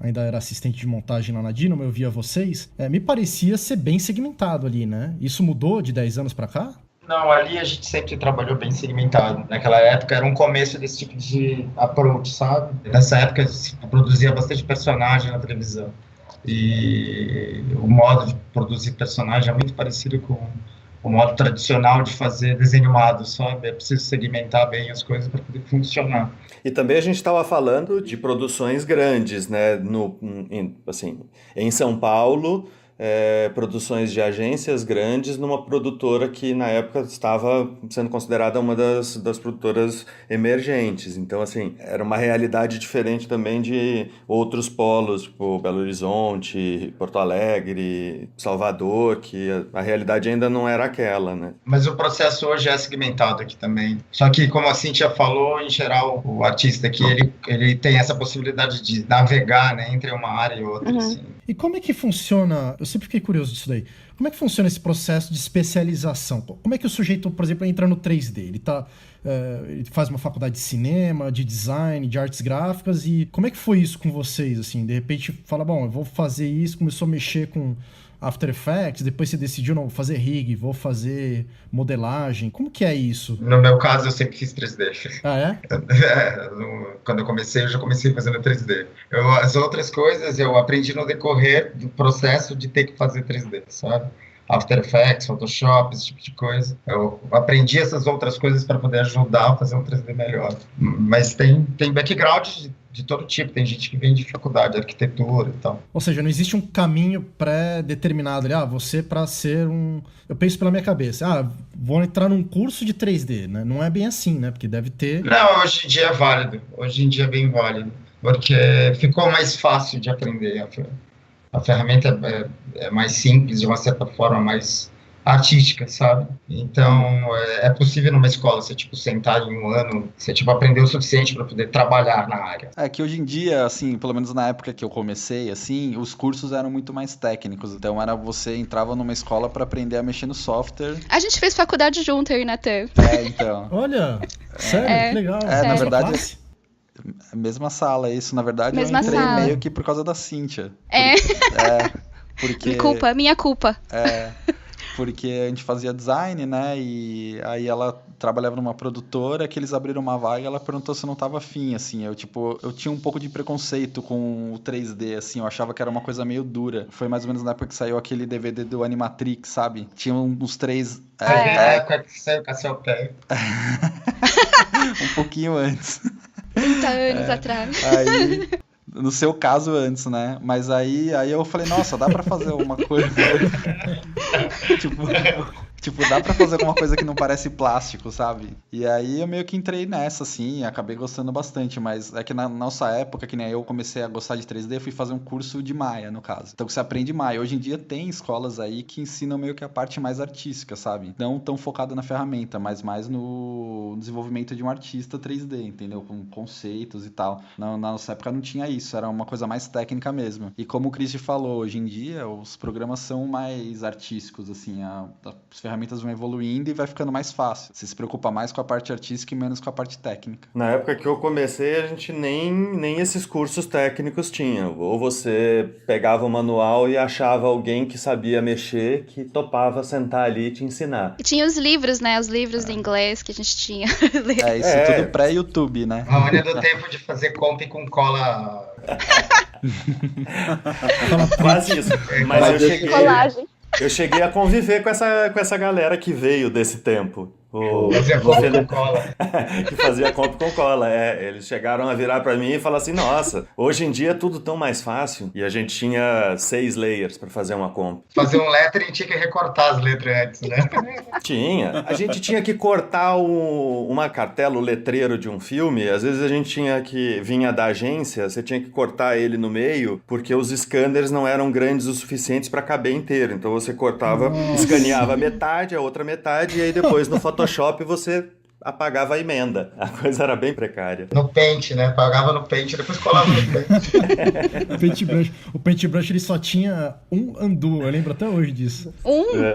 ainda era assistente de montagem lá na Dynamo, eu via vocês, me parecia ser bem segmentado ali, né? Isso mudou de 10 anos pra cá? Não, ali a gente sempre trabalhou bem segmentado. Naquela época era um começo desse tipo de approach, sabe? Nessa época se produzia bastante personagem na televisão. E o modo de produzir personagem é muito parecido com o modo tradicional de fazer desenho animado, sabe? É preciso segmentar bem as coisas para poder funcionar. E também a gente estava falando de produções grandes, né? Em São Paulo, produções de agências grandes numa produtora que na época estava sendo considerada uma das produtoras emergentes. Então, assim, era uma realidade diferente também de outros polos, tipo Belo Horizonte, Porto Alegre, Salvador, que a realidade ainda não era aquela, né? Mas o processo hoje é segmentado aqui também. Só que, como a Cíntia falou, em geral, o artista aqui, ele tem essa possibilidade de navegar, né, entre uma área e outra, assim. E como é que funciona, eu sempre fiquei curioso disso daí, como é que funciona esse processo de especialização? Como é que o sujeito, por exemplo, entra no 3D? Ele faz uma faculdade de cinema, de design, de artes gráficas, e como é que foi isso com vocês? Assim, de repente fala, bom, eu vou fazer isso, começou a mexer com After Effects, depois você decidiu, não, vou fazer rig, vou fazer modelagem. Como que é isso? No meu caso, eu sempre fiz 3D. Ah, é? Quando eu já comecei fazendo 3D. As outras coisas eu aprendi no decorrer do processo de ter que fazer 3D, sabe? After Effects, Photoshop, esse tipo de coisa. Eu aprendi essas outras coisas para poder ajudar a fazer um 3D melhor. Mas tem background de todo tipo. Tem gente que vem de faculdade, de arquitetura e tal. Ou seja, não existe um caminho pré-determinado ali. Você para ser um... Eu penso pela minha cabeça. Vou entrar num curso de 3D, né? Não é bem assim, né? Porque deve ter... Não, hoje em dia é válido. Hoje em dia é bem válido. Porque ficou mais fácil de aprender. A ferramenta é mais simples, de uma certa forma, mais artística, sabe? Então, é possível numa escola você, sentar em um ano, você, aprender o suficiente para poder trabalhar na área. É que hoje em dia, assim, pelo menos na época que eu comecei, assim, os cursos eram muito mais técnicos. Então, você entrava numa escola para aprender a mexer no software. A gente fez faculdade junto, eu e Natan. Então. Olha, sério, que legal. Na verdade... Mesma sala, isso. Na verdade, eu entrei meio que por causa da Cíntia. Porque... Minha culpa. Porque a gente fazia design, né? E aí ela trabalhava numa produtora que eles abriram uma vaga e ela perguntou se eu não tava afim, assim. Eu tinha um pouco de preconceito com o 3D, assim. Eu achava que era uma coisa meio dura. Foi mais ou menos na época que saiu aquele DVD do Animatrix, sabe? Tinha uns 3... Na época que saiu Cassiopeia. Um pouquinho antes. 30 anos atrás. Aí, no seu caso, antes, né? Mas aí eu falei, nossa, dá pra fazer uma coisa. Tipo, dá pra fazer alguma coisa que não parece plástico, sabe? E aí eu meio que entrei nessa, assim, acabei gostando bastante, mas é que na nossa época, que nem eu comecei a gostar de 3D, eu fui fazer um curso de Maya, no caso. Então você aprende Maya. Hoje em dia tem escolas aí que ensinam meio que a parte mais artística, sabe? Não tão focada na ferramenta, mas mais no desenvolvimento de um artista 3D, entendeu? Com conceitos e tal. Na nossa época não tinha isso, era uma coisa mais técnica mesmo. E como o Chris falou, hoje em dia os programas são mais artísticos, assim, as ferramentas vão evoluindo e vai ficando mais fácil. Você se preocupa mais com a parte artística e menos com a parte técnica. Na época que eu comecei, a gente nem esses cursos técnicos tinha. Ou você pegava o manual e achava alguém que sabia mexer, que topava sentar ali e te ensinar. E tinha os livros, né? Os livros de inglês que a gente tinha. Isso tudo pré-YouTube, né? A unha do tempo de fazer comp com cola... Quase isso. Mas Colagem. eu cheguei a conviver com essa galera que veio desse tempo. Fazia comp com cola. Que fazia comp com cola. Eles chegaram a virar pra mim e falar assim, nossa, hoje em dia é tudo tão mais fácil. E a gente tinha 6 layers pra fazer uma comp. Fazer um lettering tinha que recortar as letras antes, né? Tinha. A gente tinha que cortar uma cartela, o letreiro de um filme. Às vezes a gente vinha da agência, você tinha que cortar ele no meio, porque os scanners não eram grandes o suficientes pra caber inteiro. Então você cortava, escaneava metade, a outra metade, e aí depois no Photoshop você apagava a emenda. A coisa era bem precária. No Paint, né? Apagava no Paint, depois colava no Paint. O Paintbrush ele só tinha um undo, eu lembro até hoje disso.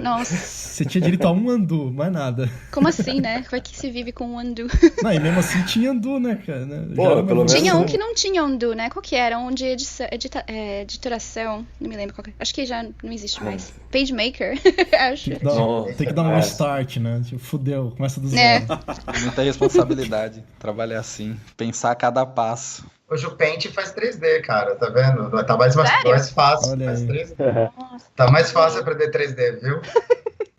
Nossa. Você tinha direito a um undo, mais nada. Como assim, né? Como é que se vive com um undo? Não, e mesmo assim tinha undo, né, cara? Pô, pelo menos... Tinha um que não tinha undo, né? Qual que era? Um de editoração. Não me lembro qual que é. Acho que já não existe mais. PageMaker, acho. Tem que dar um restart, né? Tipo, fudeu, começa do zero. Muita responsabilidade trabalhar assim, pensar a cada passo. Hoje o Paint faz 3D, cara, tá vendo? Tá mais fácil, Olha faz aí. 3D. Tá mais fácil aprender 3D, viu?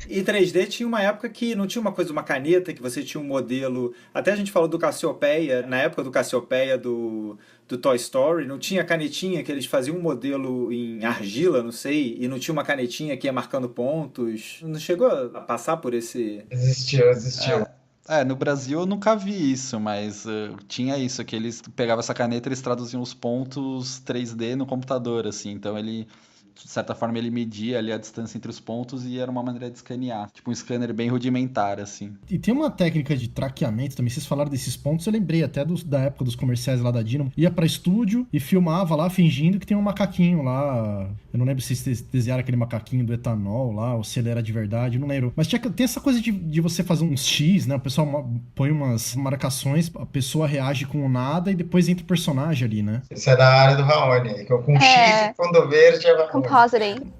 E 3D tinha uma época que não tinha uma coisa, uma caneta, que você tinha um modelo... Até a gente falou do Cassiopeia, na época do Cassiopeia do Toy Story, não tinha canetinha que eles faziam um modelo em argila, não sei, e não tinha uma canetinha que ia marcando pontos. Não chegou a passar por esse... Existiu. No Brasil eu nunca vi isso, mas tinha isso, que eles pegavam essa caneta e eles traduziam os pontos 3D no computador, assim, então ele... De certa forma ele media ali a distância entre os pontos e era uma maneira de escanear. Tipo um scanner bem rudimentar, assim. E tem uma técnica de traqueamento também. Vocês falaram desses pontos, eu lembrei até da época dos comerciais lá da Dynamo. Ia pra estúdio e filmava lá fingindo que tem um macaquinho lá. Eu não lembro se vocês desenharam aquele macaquinho do etanol lá, ou se ele era de verdade, eu não lembro. Mas tem essa coisa de você fazer uns X, né? O pessoal põe umas marcações, a pessoa reage com nada e depois entra o personagem ali, né? Isso é da área do Raoni, com X e fundo verde é Compositing.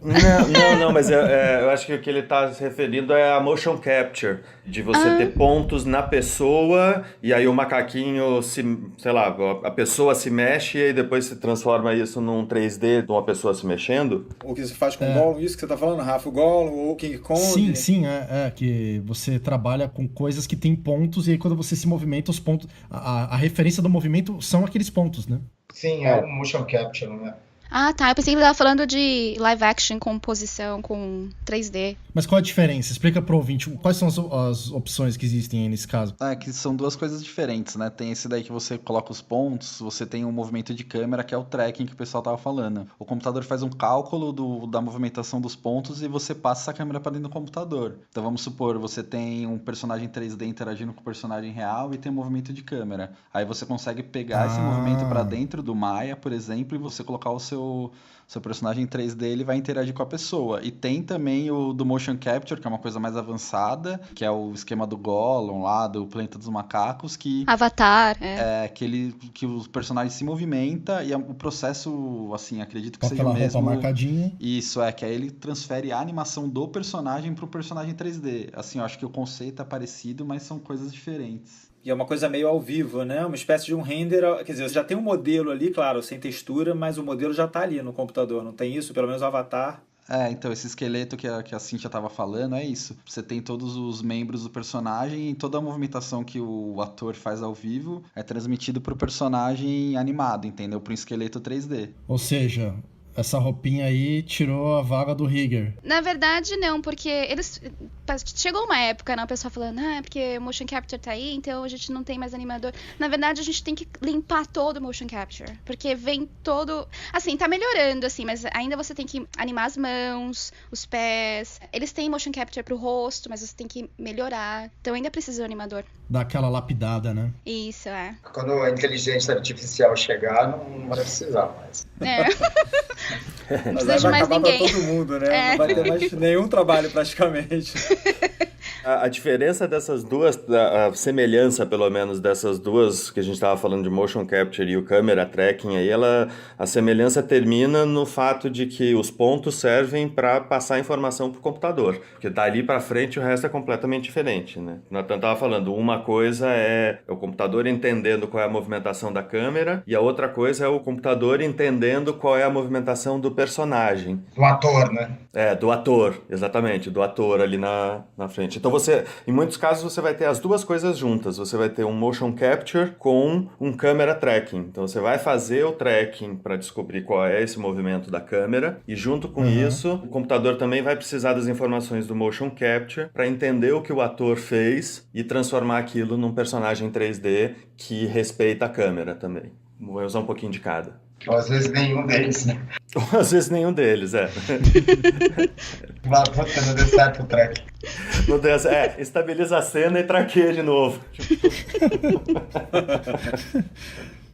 Não, mas eu acho que o que ele está se referindo é a motion capture, de você ter pontos na pessoa e aí o macaquinho a pessoa se mexe e aí depois se transforma isso num 3D de uma pessoa se mexendo. O que você faz com o Gollum, isso que você tá falando, Rafa, o Gollum ou o King Kong. Sim, que você trabalha com coisas que tem pontos e aí quando você se movimenta, os pontos, a referência do movimento são aqueles pontos, né? Sim, é o motion capture, né? Ah, tá. Eu pensei que ele tava falando de live action com posição, com 3D. Mas qual a diferença? Explica pro ouvinte, quais são as opções que existem aí nesse caso? Que são duas coisas diferentes, né? Tem esse daí que você coloca os pontos, você tem um movimento de câmera, que é o tracking que o pessoal tava falando. O computador faz um cálculo da movimentação dos pontos e você passa essa câmera para dentro do computador. Então vamos supor, você tem um personagem 3D interagindo com o personagem real e tem um movimento de câmera. Aí você consegue pegar esse movimento para dentro do Maya, por exemplo, e você colocar o seu personagem 3D, ele vai interagir com a pessoa. E tem também o do motion capture, que é uma coisa mais avançada, que é o esquema do Gollum lá, do Planeta dos Macacos, que... Avatar, que o personagem se movimenta e o processo, assim, acredito que com seja aquela o mesmo... roupa marcadinha. Isso, que aí ele transfere a animação do personagem pro personagem 3D. Assim, eu acho que o conceito é parecido, mas são coisas diferentes. E é uma coisa meio ao vivo, né? Uma espécie de um render... Quer dizer, você já tem um modelo ali, claro, sem textura, mas o modelo já tá ali no computador, não tem isso? Pelo menos o Avatar... Então, esse esqueleto que a Cíntia tava falando é isso. Você tem todos os membros do personagem e toda a movimentação que o ator faz ao vivo é transmitido pro personagem animado, entendeu? Pro esqueleto 3D. Ou seja... essa roupinha aí tirou a vaga do Rigger. Na verdade, não, porque eles... Chegou uma época, né, o pessoal falando, porque o motion capture tá aí, então a gente não tem mais animador. Na verdade, a gente tem que limpar todo o motion capture, porque vem todo... Assim, tá melhorando, assim, mas ainda você tem que animar as mãos, os pés. Eles têm motion capture pro rosto, mas você tem que melhorar. Então ainda precisa do animador. Dá aquela lapidada, né? Isso, é. Quando a inteligência artificial chegar, não vai precisar mais. Não Mas precisa aí de vai mais acabar ninguém. pra todo mundo, né? Não vai ter mais nenhum trabalho praticamente. A diferença dessas duas, a semelhança, pelo menos, dessas duas que a gente estava falando de motion capture e o camera tracking, aí a semelhança termina no fato de que os pontos servem para passar informação para o computador. Porque dali para frente o resto é completamente diferente, né? O Nathan estava falando, uma coisa é o computador entendendo qual é a movimentação da câmera e a outra coisa é o computador entendendo qual é a movimentação do personagem. Do ator, né? Do ator, exatamente, do ator ali na frente. Então em muitos casos você vai ter as duas coisas juntas. Você vai ter um motion capture com um camera tracking. Então você vai fazer o tracking para descobrir qual é esse movimento da câmera e junto com isso, o computador também vai precisar das informações do motion capture para entender o que o ator fez e transformar aquilo num personagem 3D que respeita a câmera também. Vou usar um pouquinho de cada. Ou às vezes nenhum deles, né? Ou às vezes nenhum deles, Puta, não deu certo o track. Não deu certo. Estabiliza a cena e traqueia de novo.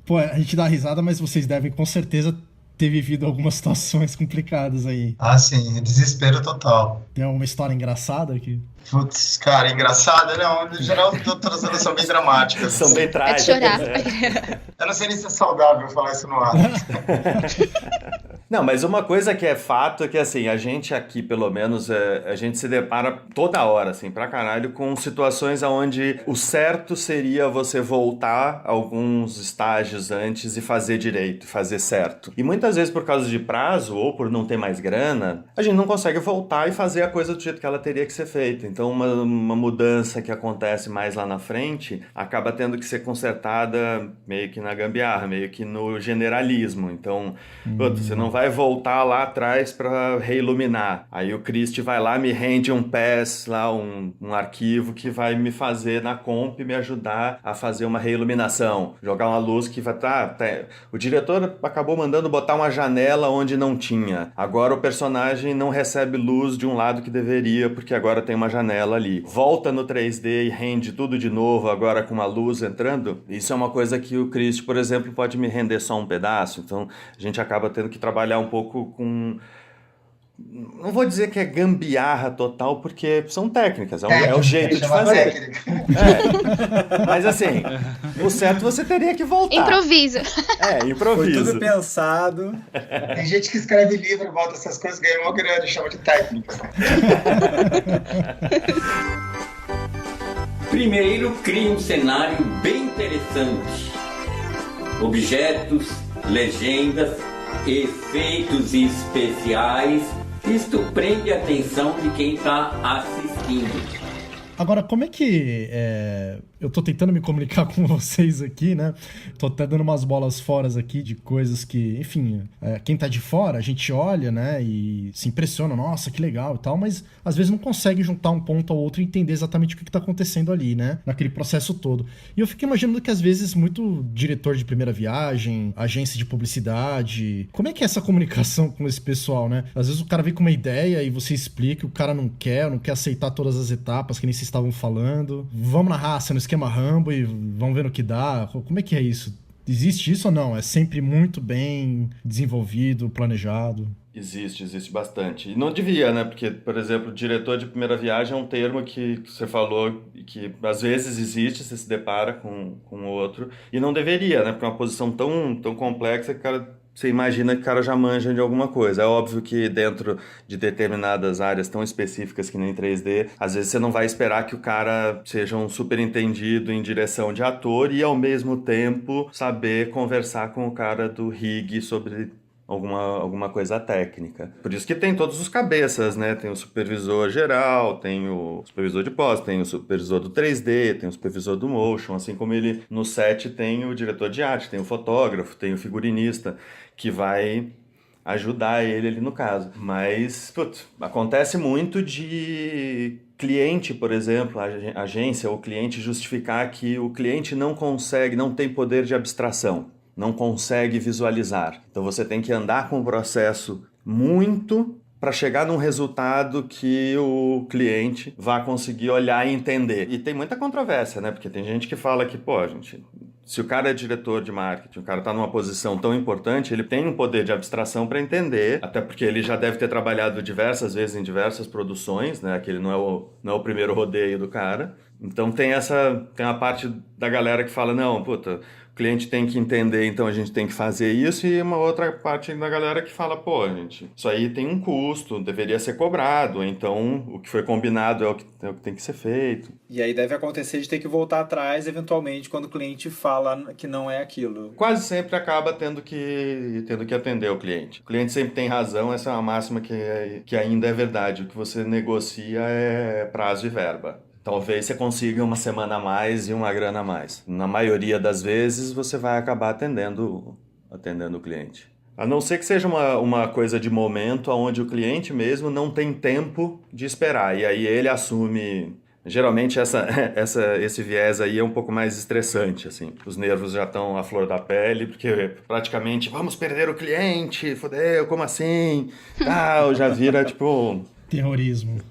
Pô, a gente dá risada, mas vocês devem com certeza ter vivido algumas situações complicadas aí. Ah, sim, desespero total. Tem alguma história engraçada aqui? Putz, cara, engraçado, não. No geral, todas elas são bem dramáticas. São bem trágicas. É de chorar. Eu não sei nem se é saudável falar isso no ar. Não, mas uma coisa que é fato é que, assim, a gente aqui, pelo menos, a gente se depara toda hora, assim, pra caralho, com situações onde o certo seria você voltar alguns estágios antes e fazer direito, fazer certo. E muitas vezes, por causa de prazo ou por não ter mais grana, a gente não consegue voltar e fazer a coisa do jeito que ela teria que ser feita. Então, uma mudança que acontece mais lá na frente acaba tendo que ser consertada meio que na gambiarra, meio que no generalismo. Então, você não vai voltar lá atrás para reiluminar. Aí o Christ vai lá, me rende um pass, lá um arquivo que vai me fazer na comp, me ajudar a fazer uma reiluminação. Jogar uma luz que vai... O diretor acabou mandando botar uma janela onde não tinha. Agora o personagem não recebe luz de um lado que deveria, porque agora tem uma janela ali. Volta no 3D e rende tudo de novo, agora com uma luz entrando. Isso é uma coisa que o Christ, por exemplo, pode me render só um pedaço. Então, a gente acaba tendo que trabalhar um pouco com... Não vou dizer que é gambiarra total, porque são técnicas, é o jeito de fazer. Mas assim, o certo você teria que voltar. Improviso. Improviso. Foi tudo pensado. Tem gente que escreve livro, volta essas coisas, ganha uma grana e chama de técnica. Primeiro, crie um cenário bem interessante. Objetos, legendas, efeitos especiais. Isto prende a atenção de quem está assistindo. Agora, como é que... Eu tô tentando me comunicar com vocês aqui, né? Tô até dando umas bolas fora aqui de coisas que... Enfim, quem tá de fora, a gente olha, né? E se impressiona, nossa, que legal e tal, mas às vezes não consegue juntar um ponto ao outro e entender exatamente o que tá acontecendo ali, né? Naquele processo todo. E eu fico imaginando que às vezes muito diretor de primeira viagem, agência de publicidade... Como é que é essa comunicação com esse pessoal, né? Às vezes o cara vem com uma ideia e você explica, o cara não quer aceitar todas as etapas que nem vocês estavam falando. Vamos na raça, no esquema Rambo e vamos ver no que dá. Como é que é isso? Existe isso ou não? É sempre muito bem desenvolvido, planejado? Existe bastante. E não devia, né? Porque, por exemplo, diretor de primeira viagem é um termo que você falou e que às vezes existe, você se depara com outro, e não deveria, né? Porque é uma posição tão complexa que você imagina que o cara já manja de alguma coisa. É óbvio que dentro de determinadas áreas tão específicas que nem 3D, às vezes você não vai esperar que o cara seja um super entendido em direção de ator e, ao mesmo tempo, saber conversar com o cara do rig sobre alguma coisa técnica. Por isso que tem todos os cabeças, né? Tem o supervisor geral, tem o supervisor de pós, tem o supervisor do 3D, tem o supervisor do motion, assim como ele no set tem o diretor de arte, tem o fotógrafo, tem o figurinista, que vai ajudar ele ali no caso. Mas, acontece muito de cliente, por exemplo, a agência ou cliente justificar que o cliente não consegue, não tem poder de abstração, não consegue visualizar. Então você tem que andar com o processo muito para chegar num resultado que o cliente vai conseguir olhar e entender. E tem muita controvérsia, né? Porque tem gente que fala que, gente, se o cara é diretor de marketing, o cara está numa posição tão importante, ele tem um poder de abstração para entender, até porque ele já deve ter trabalhado diversas vezes em diversas produções, né? Que ele não é o primeiro rodeio do cara. Então tem uma parte da galera que fala, não, o cliente tem que entender, então a gente tem que fazer isso, e uma outra parte da galera que fala, gente, isso aí tem um custo, deveria ser cobrado, então o que foi combinado é o que tem que ser feito. E aí deve acontecer de ter que voltar atrás, eventualmente, quando o cliente fala que não é aquilo. Quase sempre acaba tendo que atender o cliente. O cliente sempre tem razão, essa é uma máxima que ainda é verdade. O que você negocia é prazo e verba. Talvez você consiga uma semana a mais e uma grana a mais. Na maioria das vezes, você vai acabar atendendo o cliente. A não ser que seja uma coisa de momento onde o cliente mesmo não tem tempo de esperar. E aí ele assume... Geralmente esse viés aí é um pouco mais estressante, assim. Os nervos já estão à flor da pele, porque praticamente vamos perder o cliente, fodeu, como assim? Já vira tipo...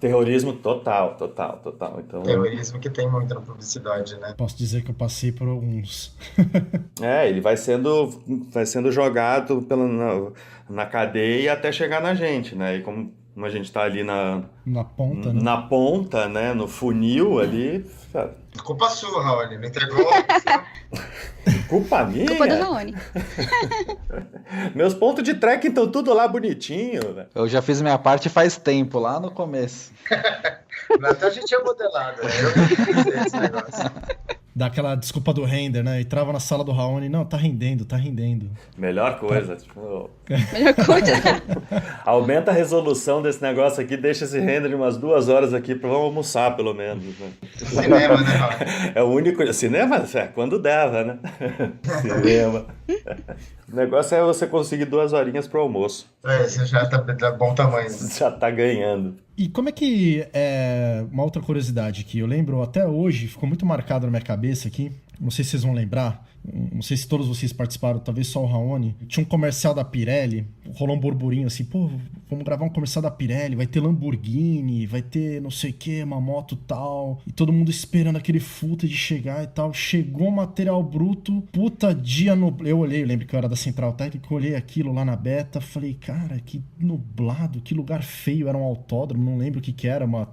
Terrorismo total. Então, terrorismo que tem muito na publicidade, né? Posso dizer que eu passei por alguns. Ele vai sendo jogado na cadeia até chegar na gente, né? E como a gente tá ali na ponta, né? Na ponta, né? No funil ali. Culpa sua, Raoni. Me entregou. Culpa minha? Culpa do Raoni. Meus pontos de tracking estão tudo lá bonitinho, velho. Eu já fiz minha parte faz tempo, lá no começo. Até a gente tinha modelado, né? Eu fiz esse negócio. Dá aquela desculpa do render, né? E trava na sala do Raoni. Não, tá rendendo. Melhor coisa. Melhor coisa. Aumenta a resolução desse negócio aqui, deixa esse render umas 2 horas aqui pra vamos almoçar, pelo menos. Né? Cinema, né, Raoni? É o único... Cinema? Quando dava, né? Cinema. O negócio é você conseguir 2 horinhas pro almoço. Você já tá bom tamanho. Já tá ganhando. E como é que é uma outra curiosidade que eu lembro até hoje, ficou muito marcado na minha cabeça aqui, não sei se vocês vão lembrar, não sei se todos vocês participaram, talvez só o Raoni, tinha um comercial da Pirelli, rolou um burburinho assim, vamos gravar um comercial da Pirelli, vai ter Lamborghini, vai ter não sei o que, uma moto tal, e todo mundo esperando aquele footage chegar e tal, chegou o material bruto, dia nublado, eu lembro que eu era da Central Técnica, eu olhei aquilo lá na beta, falei, cara, que nublado, que lugar feio, era um autódromo, não lembro o que era, uma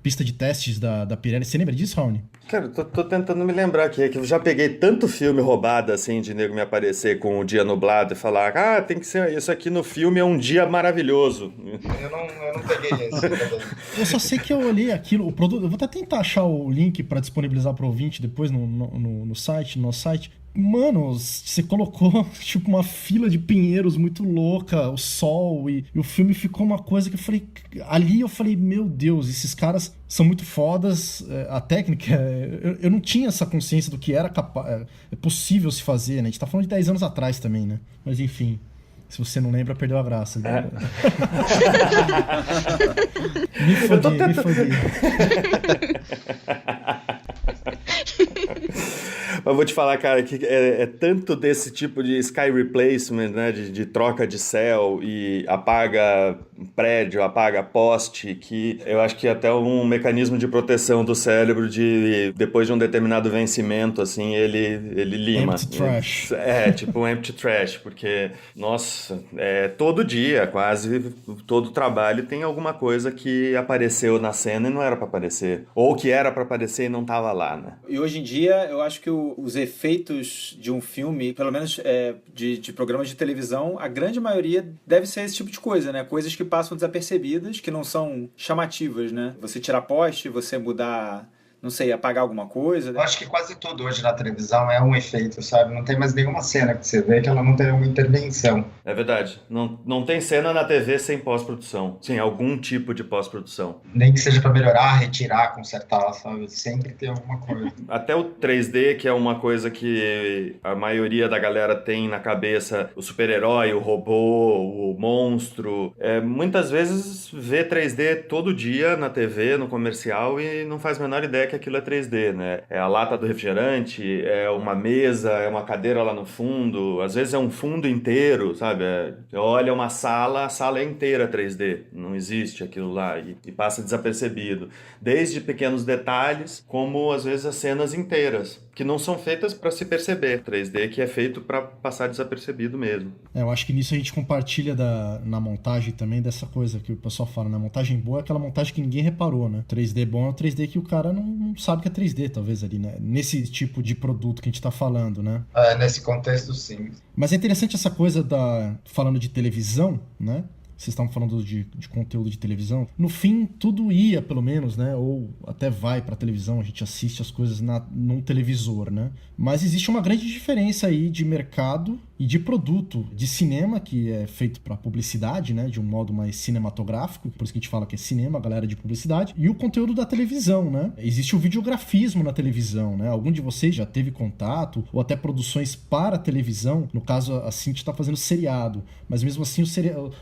pista de testes da Pirelli, você lembra disso, Raoni? Cara, tô tentando me lembrar aqui, que eu já peguei tanto filme roubado, assim, de nego me aparecer com o dia nublado e falar, tem que ser, isso aqui no filme é um dia maravilhoso. Eu não peguei esse. Eu só sei que eu olhei aquilo, o produto, eu vou até tentar achar o link pra disponibilizar pro ouvinte depois no nosso site. Mano, você colocou tipo uma fila de pinheiros muito louca, o sol, e o filme ficou uma coisa que eu falei, meu Deus, esses caras são muito fodas, a técnica, eu não tinha essa consciência do que era possível se fazer, né? A gente tá falando de 10 anos atrás também, né? Mas enfim, se você não lembra, perdeu a graça. Né? Me fodi. Mas vou te falar, cara, que é tanto desse tipo de sky replacement, né, de troca de céu e apaga prédio, apaga poste, que eu acho que até um mecanismo de proteção do cérebro depois de um determinado vencimento, assim, ele lima. Empty trash. Tipo um empty trash, porque, nossa, todo dia, quase, todo trabalho tem alguma coisa que apareceu na cena e não era pra aparecer. Ou que era pra aparecer e não tava lá, né? E hoje em dia, eu acho que os efeitos de um filme, pelo menos de programas de televisão, a grande maioria deve ser esse tipo de coisa, né? Coisas que passam desapercebidas, que não são chamativas, né? Você tirar poste, você mudar não sei, apagar alguma coisa. Eu acho que quase tudo hoje na televisão é um efeito, sabe? Não tem mais nenhuma cena que você vê que ela não tem uma intervenção. É verdade. Não tem cena na TV sem pós-produção. Sem algum tipo de pós-produção. Nem que seja para melhorar, retirar, consertar, sabe? Sempre tem alguma coisa. Até o 3D, que é uma coisa que a maioria da galera tem na cabeça, o super-herói, o robô, o monstro. Muitas vezes vê 3D todo dia na TV, no comercial, e não faz a menor ideia que aquilo é 3D, né? É a lata do refrigerante, é uma mesa, é uma cadeira lá no fundo, às vezes é um fundo inteiro, sabe? Olha uma sala, a sala é inteira 3D, não existe aquilo lá e passa desapercebido. Desde pequenos detalhes, como às vezes as cenas inteiras, que não são feitas para se perceber. 3D que é feito para passar desapercebido mesmo. Eu acho que nisso a gente compartilha na montagem também dessa coisa que o pessoal fala, né? Montagem boa é aquela montagem que ninguém reparou, né? 3D bom é o 3D que o cara não sabe que é 3D, talvez ali, né? Nesse tipo de produto que a gente tá falando, né? Nesse contexto, sim. Mas é interessante essa coisa falando de televisão, né? Vocês estavam falando de conteúdo de televisão. No fim, tudo ia, pelo menos, né? Ou até vai pra televisão, a gente assiste as coisas num televisor, né? Mas existe uma grande diferença aí de mercado e de produto de cinema, que é feito para publicidade, né, de um modo mais cinematográfico, por isso que a gente fala que é cinema, galera de publicidade, e o conteúdo da televisão, né? Existe o videografismo na televisão, né? Algum de vocês já teve contato, ou até produções para televisão, no caso a Cintia está fazendo seriado, mas mesmo assim o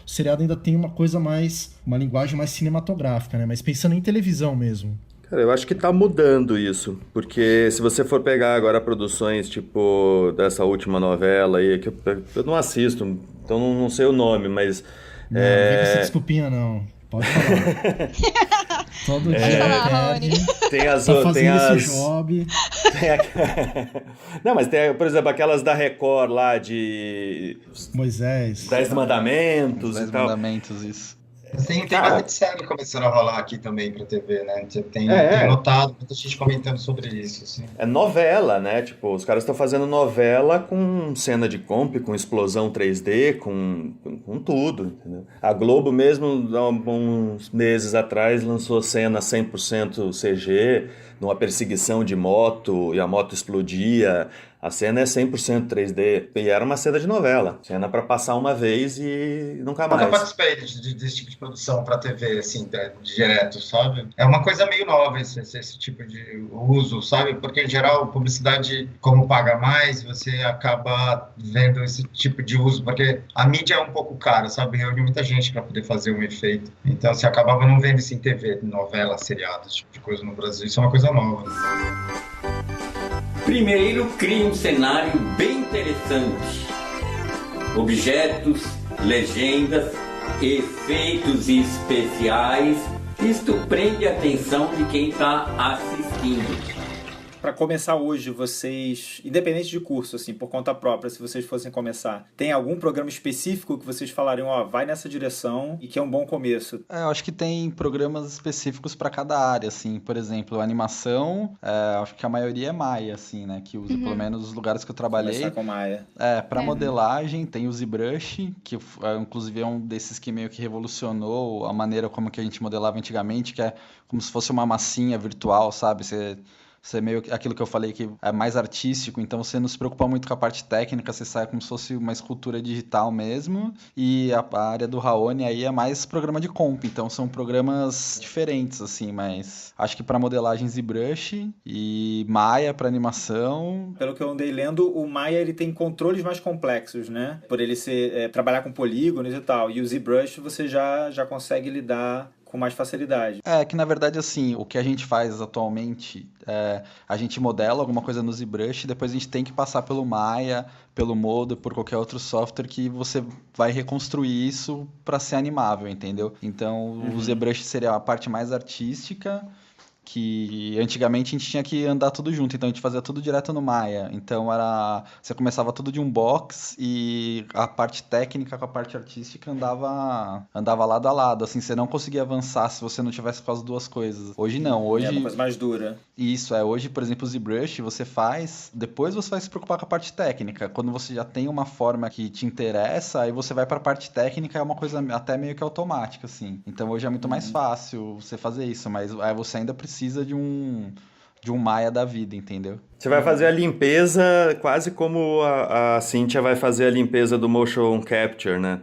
seriado ainda tem uma linguagem mais cinematográfica, né? Mas pensando em televisão mesmo. Cara, eu acho que tá mudando isso, porque se você for pegar agora produções tipo dessa última novela aí, que eu não assisto, então não sei o nome, mas... Não vem com essa desculpinha não, pode falar. Todo dia tem as... tá fazendo tem as... esse job. Não, mas tem, por exemplo, aquelas da Record lá de... Moisés. 10 Mandamentos e tal. 10 Mandamentos, isso. Tem bastante série começando a rolar aqui também pra TV, né? Tem notado muita gente comentando sobre isso, assim. É novela, né? Tipo, os caras estão fazendo novela com cena de comp, com explosão 3D, com tudo, entendeu? A Globo mesmo, há uns meses atrás, lançou cena 100% CG, numa perseguição de moto, e a moto explodia. A cena é 100% 3D. E era uma cena de novela. Cena pra passar uma vez e nunca mais. Eu participei desse tipo de produção pra TV, assim, direto, sabe? É uma coisa meio nova esse tipo de uso, sabe? Porque, em geral, publicidade, como paga mais, você acaba vendo esse tipo de uso. Porque a mídia é um pouco cara, sabe? Reúne muita gente pra poder fazer um efeito. Então, você acabava não vendo isso em TV, novela, seriado, esse tipo de coisa no Brasil. Isso é uma coisa nova. Primeiro, cria um cenário bem interessante. Objetos, legendas, efeitos especiais. Isto prende a atenção de quem está assistindo. Para começar hoje, vocês, independente de curso, assim, por conta própria, se vocês fossem começar, tem algum programa específico que vocês falariam, vai nessa direção e que é um bom começo? Eu acho que tem programas específicos para cada área, assim, por exemplo, animação, acho que a maioria é Maya, assim, né, que usa, pelo menos os lugares que eu trabalhei. Começar com Maya. Para modelagem tem o ZBrush, que inclusive é um desses que meio que revolucionou a maneira como que a gente modelava antigamente, que é como se fosse uma massinha virtual, sabe? Você meio que aquilo que eu falei que é mais artístico, então você não se preocupa muito com a parte técnica, você sai como se fosse uma escultura digital mesmo. E a área do Raoni aí é mais programa de comp, então são programas diferentes, assim, mas acho que para modelagem ZBrush e Maya para animação. Pelo que eu andei lendo, o Maya ele tem controles mais complexos, né? Por ele trabalhar com polígonos e tal. E o ZBrush você já consegue lidar com mais facilidade. Que na verdade, assim, o que a gente faz atualmente, a gente modela alguma coisa no ZBrush, depois a gente tem que passar pelo Maya, pelo Modo, por qualquer outro software que você vai reconstruir isso para ser animável, entendeu? Então, o ZBrush seria a parte mais artística, que antigamente a gente tinha que andar tudo junto, então a gente fazia tudo direto no Maya, então você começava tudo de um box e a parte técnica com a parte artística andava lado a lado, assim, você não conseguia avançar se você não tivesse com as duas coisas. Hoje não, hoje... É uma coisa mais dura. Isso, hoje, por exemplo, o ZBrush você faz, depois você vai se preocupar com a parte técnica, quando você já tem uma forma que te interessa, aí você vai para a parte técnica, é uma coisa até meio que automática, assim, então hoje é muito mais fácil você fazer isso, mas aí você ainda precisa de de um Maya da vida, entendeu? Você vai fazer a limpeza quase como a Cynthia vai fazer a limpeza do motion capture, né?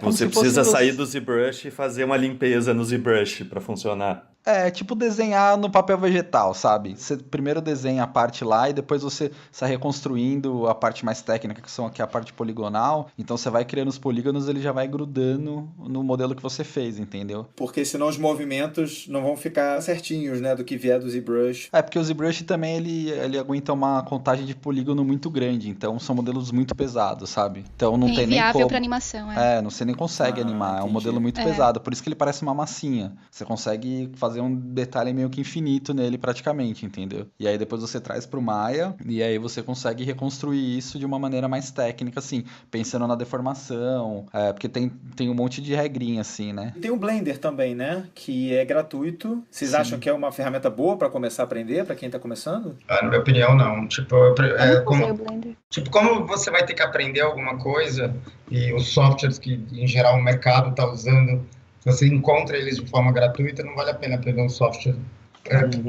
Como Você se precisa fosse sair do ZBrush e fazer uma limpeza no ZBrush para funcionar. Tipo desenhar no papel vegetal, sabe? Você primeiro desenha a parte lá e depois você sai reconstruindo a parte mais técnica, que é a parte poligonal. Então você vai criando os polígonos, ele já vai grudando no modelo que você fez, entendeu? Porque senão os movimentos não vão ficar certinhos, né, do que vier do ZBrush. Porque o ZBrush também ele aguenta uma contagem de polígono muito grande, então são modelos muito pesados, sabe? Então não tem nem inviável como... pra animação, você nem consegue animar, é um entendi. modelo muito pesado, por isso que ele parece uma massinha. Você consegue fazer um detalhe meio que infinito nele praticamente, entendeu? E aí depois você traz pro Maya e aí você consegue reconstruir isso de uma maneira mais técnica, assim, pensando na deformação, porque tem um monte de regrinha, assim, né? E tem o Blender também, né, que é gratuito. Vocês acham que é uma ferramenta boa pra começar a aprender, pra quem tá começando? Na minha opinião, não. Usei o Blender. Como você vai ter que aprender alguma coisa e os softwares que, em geral, o mercado está usando, você encontra eles de forma gratuita, não vale a pena aprender um software.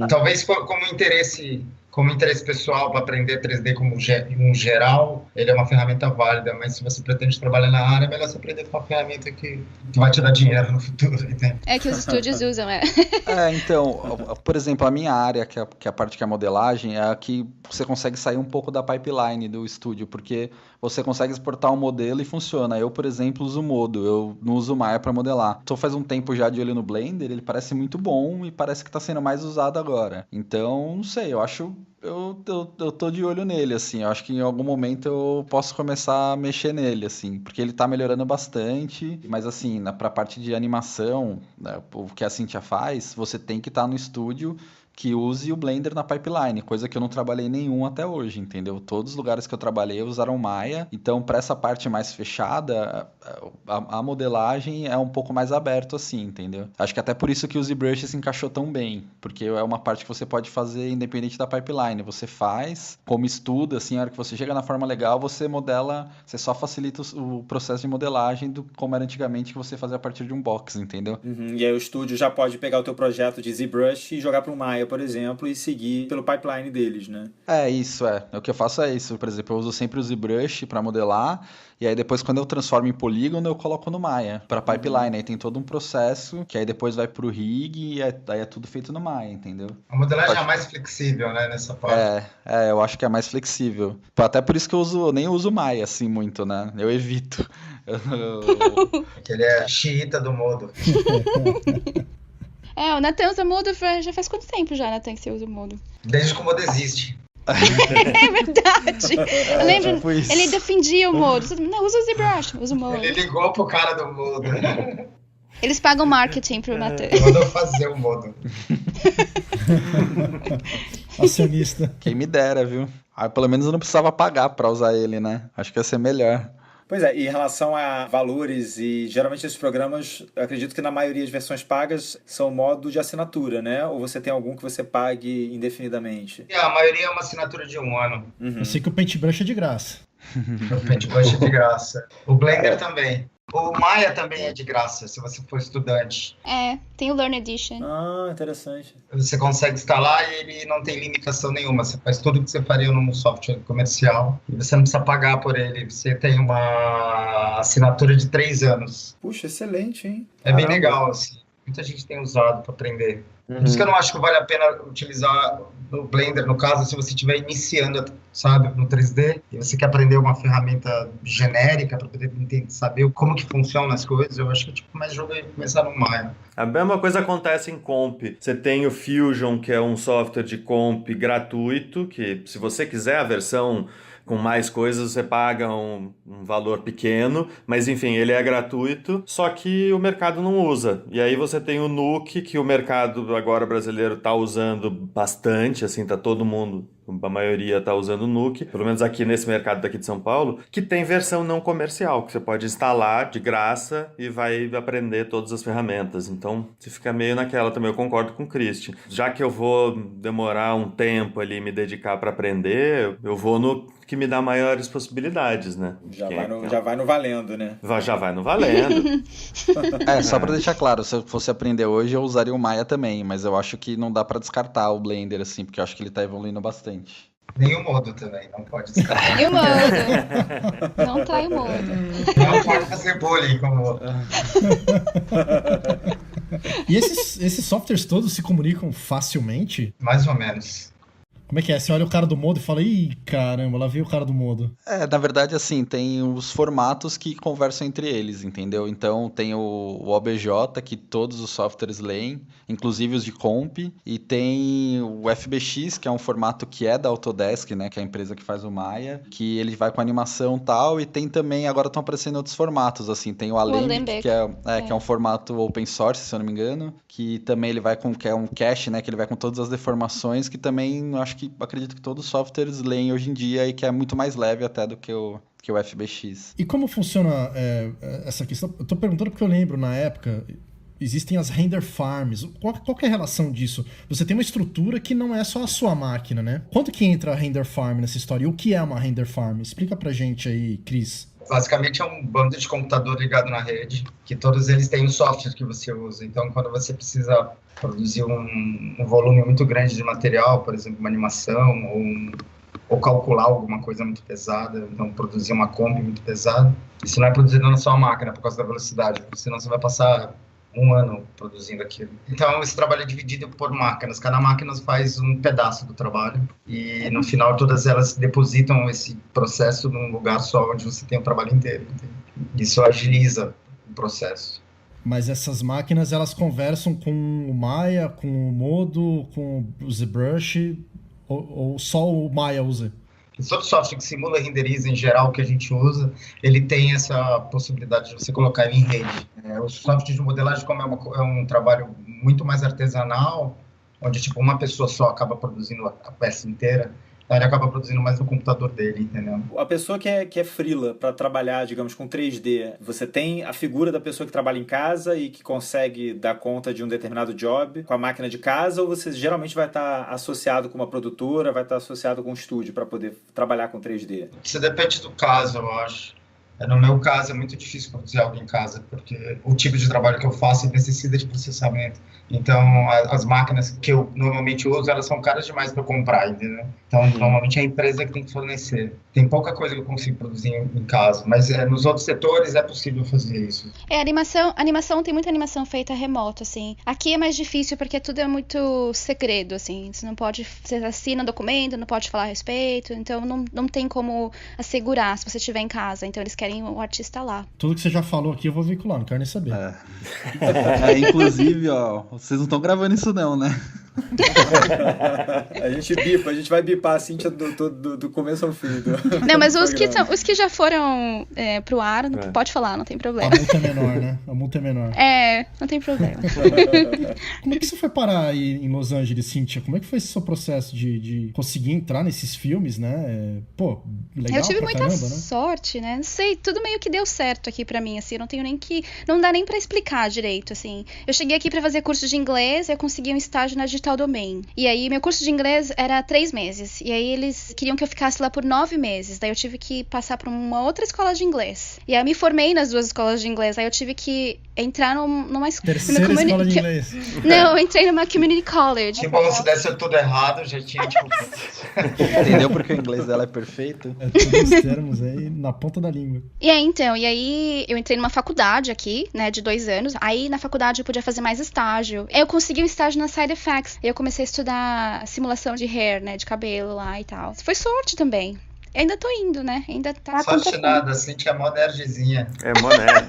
Talvez como interesse pessoal para aprender 3D como um geral, ele é uma ferramenta válida, mas se você pretende trabalhar na área, é melhor você aprender com uma ferramenta que vai te dar dinheiro no futuro, entende? É que os estúdios usam, Então, por exemplo, a minha área, que é a parte que é a modelagem, é a que você consegue sair um pouco da pipeline do estúdio, porque você consegue exportar um modelo e funciona. Eu, por exemplo, uso o Modo, eu não uso o Maya para modelar. Tô faz um tempo já de olho no Blender, ele parece muito bom e parece que está sendo mais usado agora. Então, não sei, eu acho... Eu tô de olho nele, assim, eu acho que em algum momento eu posso começar a mexer nele, assim, porque ele tá melhorando bastante, mas assim, pra parte de animação, né, o que a Cynthia faz, você tem que estar no estúdio que use o Blender na pipeline, coisa que eu não trabalhei nenhum até hoje, entendeu? Todos os lugares que eu trabalhei usaram Maya, então para essa parte mais fechada, a modelagem é um pouco mais aberto assim, entendeu? Acho que até por isso que o ZBrush se encaixou tão bem, porque é uma parte que você pode fazer independente da pipeline, você faz, como estuda, assim, a hora que você chega na forma legal, você modela, você só facilita o processo de modelagem do como era antigamente que você fazia a partir de um box, entendeu? E aí o estúdio já pode pegar o teu projeto de ZBrush e jogar para o Maya, por exemplo, e seguir pelo pipeline deles, né? O que eu faço é isso, por exemplo, eu uso sempre o ZBrush para modelar, e aí depois quando eu transformo em polígono, eu coloco no Maya, para pipeline, aí tem todo um processo, que aí depois vai pro rig, e aí é tudo feito no Maya, entendeu? A modelagem é mais flexível, né, nessa parte. Eu acho que é mais flexível. Até por isso que eu nem uso Maya, assim, muito, né? Eu evito. Que ele é xiita do Modo. O Nathan usa Modo já faz quanto tempo já, Nathan, que você usa o Modo? Desde que o Modo existe. É verdade. Eu lembro, Tipo isso. ele defendia o Modo. Não, usa o ZBrush, usa o Modo. Ele ligou pro cara do Modo. Eles pagam marketing pro Nathan. Mandou fazer o Modo. Acionista. Quem me dera, viu? Pelo menos eu não precisava pagar pra usar ele, né? Acho que ia ser melhor. Pois é, e em relação a valores, e geralmente esses programas, eu acredito que na maioria das versões pagas são modo de assinatura, né? Ou você tem algum que você pague indefinidamente? A maioria é uma assinatura de 1 ano. Eu sei que o Paintbrush é de graça. O Paintbrush é de graça. O Blender também. O Maya também é de graça, se você for estudante. Tem o Learn Edition. Ah, interessante. Você consegue instalar e ele não tem limitação nenhuma. Você faz tudo que você faria num software comercial e você não precisa pagar por ele. Você tem uma assinatura de 3 anos. Puxa, excelente, hein? É bem legal, assim. Muita gente tem usado para aprender. Por isso que eu não acho que vale a pena utilizar o Blender, no caso, se você estiver iniciando, sabe, no 3D, e você quer aprender uma ferramenta genérica para poder saber como que funcionam as coisas, eu acho que mais jogo é começar no Maya. A mesma coisa acontece em comp. Você tem o Fusion, que é um software de comp gratuito, que se você quiser a versão com mais coisas, você paga um valor pequeno, mas enfim, ele é gratuito, só que o mercado não usa. E aí você tem o Nuke, que o mercado agora brasileiro está usando bastante, assim, tá todo mundo a maioria tá usando o Nuke, pelo menos aqui nesse mercado daqui de São Paulo, que tem versão não comercial, que você pode instalar de graça e vai aprender todas as ferramentas. Então, você fica meio naquela também, eu concordo com o Christian. Já que eu vou demorar um tempo ali, me dedicar para aprender, eu vou no que me dá maiores possibilidades, né? Já vai no valendo, né? Já vai no valendo. Só pra deixar claro, se eu fosse aprender hoje, eu usaria o Maya também, mas eu acho que não dá pra descartar o Blender, assim, porque eu acho que ele tá evoluindo bastante. Nem o Modo também, não pode descartar. E o Modo? Não trai o Modo. Não pode fazer bullying com o Modo. E esses softwares todos se comunicam facilmente? Mais ou menos. Como é que é? Você olha o cara do Modo e fala, ih, caramba, lá veio o cara do Modo. Na verdade, assim, tem os formatos que conversam entre eles, entendeu? Então, tem o OBJ, que todos os softwares leem, inclusive os de comp, e tem o FBX, que é um formato que é da Autodesk, né, que é a empresa que faz o Maya, que ele vai com animação e tal, e tem também, agora estão aparecendo outros formatos, assim, tem o Alembic, que é um formato open source, se eu não me engano, que também ele vai com, que é um cache, né, que ele vai com todas as deformações, que também, acredito que todos os softwares leem hoje em dia e que é muito mais leve até do que o FBX. E como funciona essa questão? Eu tô perguntando porque eu lembro, na época, existem as render farms. Qual que é a relação disso? Você tem uma estrutura que não é só a sua máquina, né? Quanto que entra a render farm nessa história? E o que é uma render farm? Explica pra gente aí, Cris. Basicamente é um bando de computador ligado na rede, que todos eles têm o software que você usa. Então, quando você precisa produzir um volume muito grande de material, por exemplo, uma animação, ou calcular alguma coisa muito pesada, então produzir uma comp muito pesada, isso não é produzido na sua máquina por causa da velocidade, porque senão você vai passar um ano produzindo aquilo. Então, esse trabalho é dividido por máquinas. Cada máquina faz um pedaço do trabalho e, no final, todas elas depositam esse processo num lugar só onde você tem o trabalho inteiro. Entende? Isso agiliza o processo. Mas essas máquinas, elas conversam com o Maya, com o Modo, com o ZBrush, ou só o Maya usa? Todo software que simula e renderiza, em geral, que a gente usa, ele tem essa possibilidade de você colocar ele em rede. O software de modelagem, como é um trabalho muito mais artesanal, onde tipo, uma pessoa só acaba produzindo a peça inteira, ele acaba produzindo mais no computador dele, entendeu? A pessoa que é freela para trabalhar, digamos, com 3D, você tem a figura da pessoa que trabalha em casa e que consegue dar conta de um determinado job com a máquina de casa, ou você geralmente vai estar associado com uma produtora, vai estar associado com um estúdio para poder trabalhar com 3D? Isso depende do caso, eu acho. No meu caso, é muito difícil produzir algo em casa, porque o tipo de trabalho que eu faço necessita de processamento. Então, as máquinas que eu normalmente uso, elas são caras demais para comprar, entendeu? Então, normalmente é a empresa que tem que fornecer. Tem pouca coisa que eu consigo produzir em casa, mas nos outros setores é possível fazer isso. Animação tem muita animação feita remoto, assim. Aqui é mais difícil porque tudo é muito segredo, assim. Você assina documento, não pode falar a respeito, então não tem como assegurar se você estiver em casa. Então, eles querem o artista lá. Tudo que você já falou aqui eu vou veicular, não quero nem saber. Inclusive, ó, vocês não estão gravando isso não, né? A gente vai bipar a Cíntia do começo ao fim. Não, mas os que já foram pro ar, pode falar, não tem problema. A multa é menor, né? A multa é menor. Não tem problema. Como é que você foi parar aí em Los Angeles, Cíntia? Como é que foi esse seu processo de conseguir entrar nesses filmes, né? Legal. Eu tive pra muita caramba, né? sorte, né? Não sei, tudo meio que deu certo aqui pra mim, assim. Eu não tenho nem que... Não dá nem pra explicar direito, assim. Eu cheguei aqui pra fazer curso de inglês, eu consegui um estágio na Digital Domain. E aí, meu curso de inglês era 3 meses. E aí, eles queriam que eu ficasse lá por 9 meses. Daí, eu tive que passar pra uma outra escola de inglês. E aí, eu me formei nas 2 escolas de inglês. Aí, eu tive que entrar numa terceira escola de inglês. Não, eu entrei numa community college. Que bom, se desse tudo errado, já tinha, tipo... Entendeu porque o inglês dela é perfeito? Todos os termos aí na ponta da língua. E aí eu entrei numa faculdade aqui, né, de 2 anos. Aí, na faculdade, eu podia fazer mais estágio. Eu consegui um estágio na Side Effects. Eu comecei a estudar simulação de hair, né, de cabelo lá e tal. Foi sorte também. Ainda tô indo, né? Ainda tá... Sorte nada, assim, que é mó nerdzinha. É mó nerd,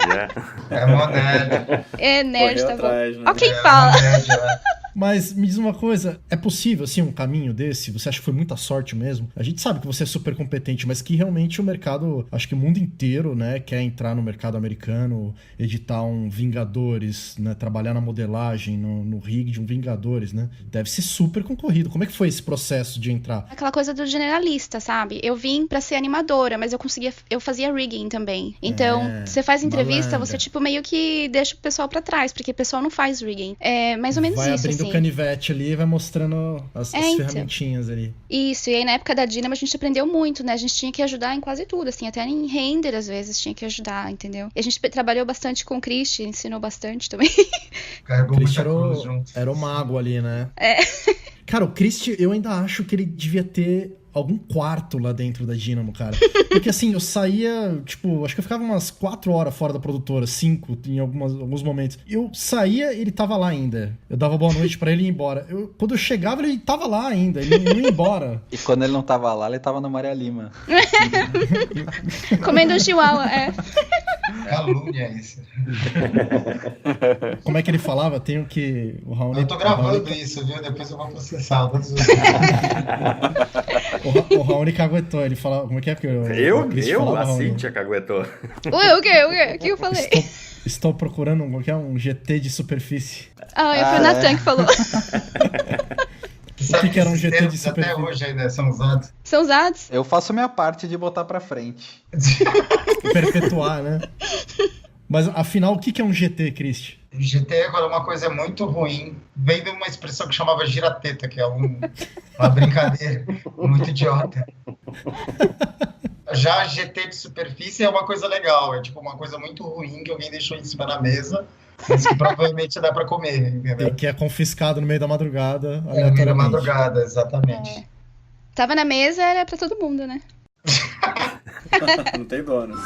É mó nerd. É nerd, tá atrás, bom. né? Ó quem fala. Nerd, né? Mas me diz uma coisa, é possível, assim, um caminho desse? Você acha que foi muita sorte mesmo? A gente sabe que você é super competente, mas que realmente o mercado, acho que o mundo inteiro, né, quer entrar no mercado americano, editar um Vingadores, né, trabalhar na modelagem, no rig de um Vingadores, né? Deve ser super concorrido. Como é que foi esse processo de entrar? Aquela coisa do generalista, sabe? Eu vim pra ser animadora, mas eu fazia rigging também. Então, você faz entrevista, malandra. você, tipo, meio que deixa o pessoal pra trás, porque o pessoal não faz rigging. É mais ou menos vai isso, abrindo assim. o canivete ali e vai mostrando as então. ferramentinhas ali. Isso, e aí na época da Dynamo a gente aprendeu muito, né? A gente tinha que ajudar em quase tudo, assim, até em render às vezes tinha que ajudar, entendeu? E a gente trabalhou bastante com o Christy, ensinou bastante também. Carregou O Christy muita cruz junto. era o mago ali, né? É. Cara, o Christy, eu ainda acho que ele devia ter algum quarto lá dentro da Dynamo, cara. Porque assim, eu saía, tipo, acho que eu ficava umas 4 horas fora da produtora, 5 em alguns momentos. Eu saía, ele tava lá ainda. Eu dava boa noite pra ele ir embora. Quando eu chegava, ele tava lá ainda, ele não ia embora. E quando ele não tava lá, ele tava no Maria Lima. Comendo chihuahua, Calúnia isso. Como é que ele falava? Tenho que... O Raoni, Eu tô gravando isso, viu? Depois eu vou processar. O Raoni caguetou, ele falava... Como é que é? Eu? Falava, A Raoni? Cíntia caguetou. Ué, o quê? O que eu falei? Estou procurando um GT de superfície. Foi o Natan que falou. O que era um GT de superfície? Até hoje ainda são usados. São usados? Eu faço a minha parte de botar pra frente. Perpetuar, né? Mas afinal, o que é um GT, Christy? GT, quando uma coisa é muito ruim, vem de uma expressão que chamava girateta, que é uma brincadeira muito idiota. Já GT de superfície é uma coisa legal, é tipo uma coisa muito ruim que alguém deixou em cima da mesa, mas que provavelmente dá pra comer, entendeu? E que é confiscado no meio da madrugada. No meio da madrugada, exatamente. Tava na mesa, era pra todo mundo, né? Não tem bônus.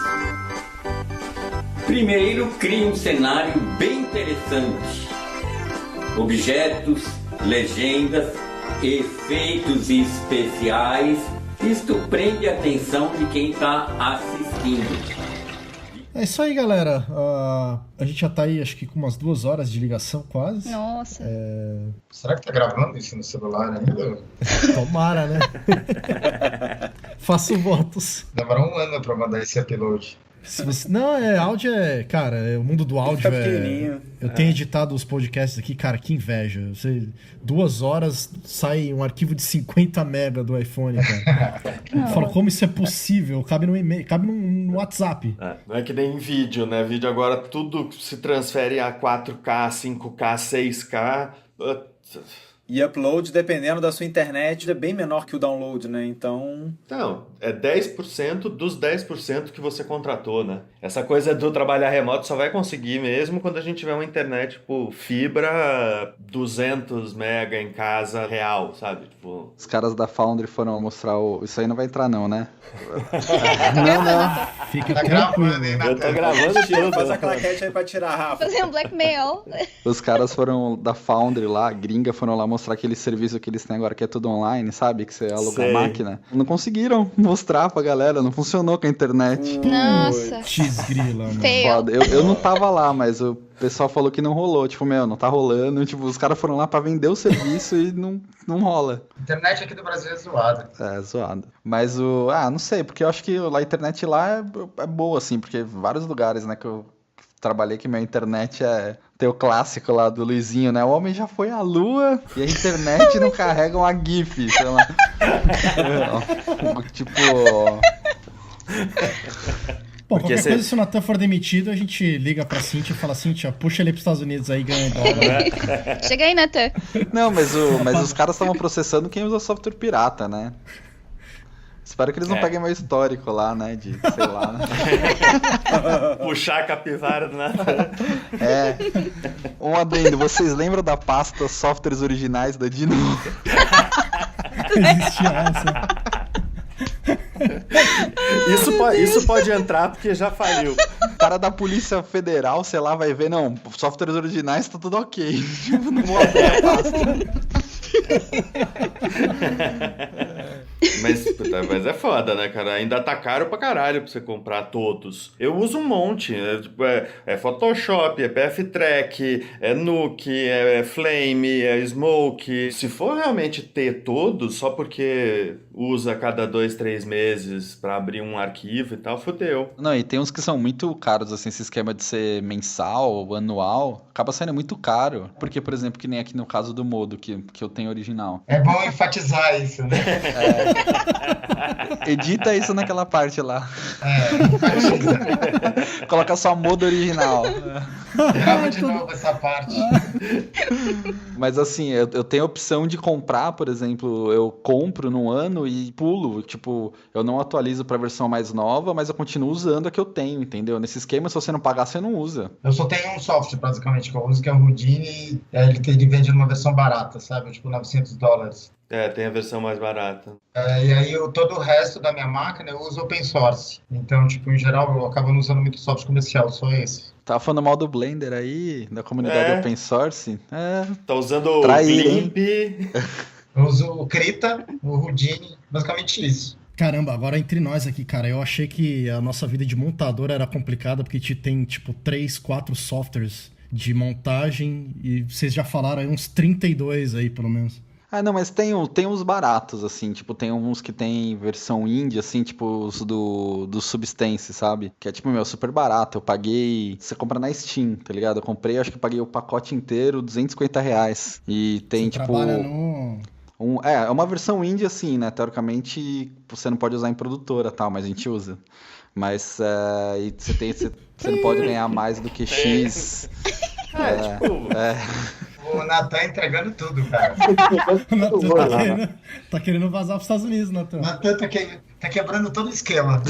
Primeiro, crie um cenário bem interessante. Objetos, legendas, efeitos especiais. Isto prende a atenção de quem está assistindo. É isso aí, galera. A gente já tá aí, acho que com umas 2 horas de ligação, quase. Nossa. Será que tá gravando isso no celular ainda? Tomara, né? Faço votos. Demora 1 ano pra mandar esse upload. Não, áudio cara, o mundo do áudio pequenininho. Eu tenho editado os podcasts aqui, cara, que inveja. 2 horas sai um arquivo de 50 mega do iPhone, cara. Eu falo, como isso é possível? Cabe no e-mail, cabe no WhatsApp. Não é que nem vídeo, né? Vídeo agora tudo se transfere a 4K, 5K, 6K. E upload, dependendo da sua internet, é bem menor que o download, né? Então, é 10% dos 10% que você contratou, né? Essa coisa do trabalhar remoto só vai conseguir mesmo quando a gente tiver uma internet, tipo, fibra 200 mega em casa real, sabe? Tipo... Os caras da Foundry foram mostrar Isso aí não vai entrar não, né? Não. Fica tranquilo. Eu tô gravando tudo. faz a claquete aí pra tirar, Rafa. Fazer um blackmail. Os caras foram da Foundry lá, gringa, foram lá mostrar aquele serviço que eles têm agora, que é tudo online, sabe? Que você aluga a máquina. Não conseguiram mostrar pra galera, não funcionou com a internet. Nossa. X-grila, mano. Foda. Eu não tava lá, mas o pessoal falou que não rolou. Tipo, não tá rolando. Tipo, os caras foram lá pra vender o serviço e não rola. A internet aqui do Brasil é zoada. É, zoada. Mas não sei, porque eu acho que a internet lá é boa, assim, porque vários lugares, né, que eu trabalhei que minha internet tem o clássico lá do Luizinho, né? O homem já foi à lua e a internet não carrega uma GIF, sei lá. Tipo... Bom, qualquer coisa, se o Natan for demitido, a gente liga pra Cíntia e fala, Cíntia, puxa ele pros Estados Unidos aí, ganha dólar. Chega aí, Natan. Não, mas os caras estavam processando quem usa software pirata, né? Espero que eles não peguem meu histórico lá, né? De, sei lá. Né? Puxar a capivara do nada. Um adendo, vocês lembram da pasta softwares originais da Dynamo? Existia essa. Isso pode entrar porque já faliu. O cara da Polícia Federal, sei lá, vai ver, não, softwares originais tá tudo ok. Tipo, não vou abrir a pasta. Mas é foda, né, cara? Ainda tá caro pra caralho pra você comprar todos. Eu uso um monte. É Photoshop, é PF-Track, é Nuke, é Flame, é Smoke. Se for realmente ter todos, só porque usa a cada 2, 3 meses pra abrir um arquivo e tal, fodeu. Não, e tem uns que são muito caros, assim, esse esquema de ser mensal ou anual, acaba saindo muito caro. Porque, por exemplo, que nem aqui no caso do Modo, que eu tenho original. É bom enfatizar isso, né? Edita isso naquela parte lá. Enfatiza. Coloca só Modo original. Grava de novo essa parte. Mas assim, eu tenho a opção de comprar, por exemplo, eu compro num ano e pulo. Tipo, eu não atualizo pra versão mais nova, mas eu continuo usando a que eu tenho, entendeu? Nesse esquema, se você não pagar, você não usa. Eu só tenho um software, basicamente, que eu uso, que é o Houdini. Ele vende numa versão barata, sabe? Tipo, $900. Tem a versão mais barata. E aí, todo o resto da minha máquina eu uso open source. Então, tipo, em geral, eu acabo não usando muito software comercial, só esse. Tava falando mal do Blender aí, da comunidade open source. Tá usando o Glimp. Eu uso o Krita, o Houdini, basicamente isso. Caramba, agora entre nós aqui, cara, eu achei que a nossa vida de montador era complicada, porque tem, tipo, 3, 4 softwares de montagem, e vocês já falaram aí uns 32 aí, pelo menos. Ah, não, mas tem uns baratos, assim, tipo, tem uns que tem versão indie, assim, tipo os do Substance, sabe? Que é, tipo, super barato. Eu paguei... Você compra na Steam, tá ligado? Eu comprei, acho que eu paguei o pacote inteiro, R$250. E tem, você trabalha no... É uma versão indie, assim, né? Teoricamente, você não pode usar em produtora e tal, mas a gente usa. Mas e você não pode ganhar mais do que X. O Natan entregando tudo, cara. O Natan tá querendo vazar pros Estados Unidos, Natan. O Natan tá quebrando todo o esquema.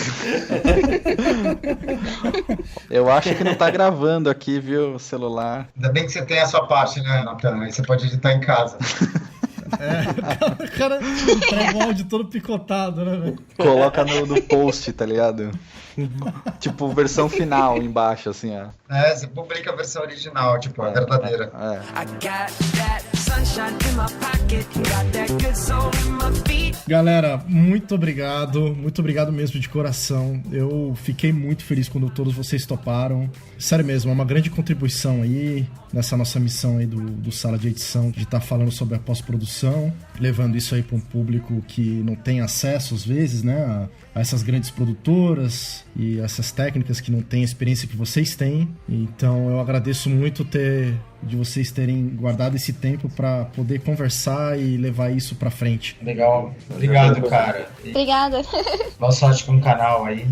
Eu acho que não tá gravando aqui, viu, o celular. Ainda bem que você tem a sua parte, né, Natan? Aí você pode editar em casa. O cara entrega o áudio todo picotado, né, velho? Coloca no post, tá ligado? Tipo, versão final embaixo, assim, ó. Você publica a versão original, tipo, a verdadeira. Galera, muito obrigado mesmo de coração. Eu fiquei muito feliz quando todos vocês toparam. Sério mesmo, é uma grande contribuição aí nessa nossa missão aí do Sala de Edição, de estar falando sobre a pós-produção, levando isso aí para um público que não tem acesso às vezes, né, a essas grandes produtoras e essas técnicas que não têm a experiência que vocês têm. Então eu agradeço muito de vocês terem guardado esse tempo para poder conversar e levar isso para frente. Legal. Obrigado, cara. Obrigada. Boa sorte com o canal aí.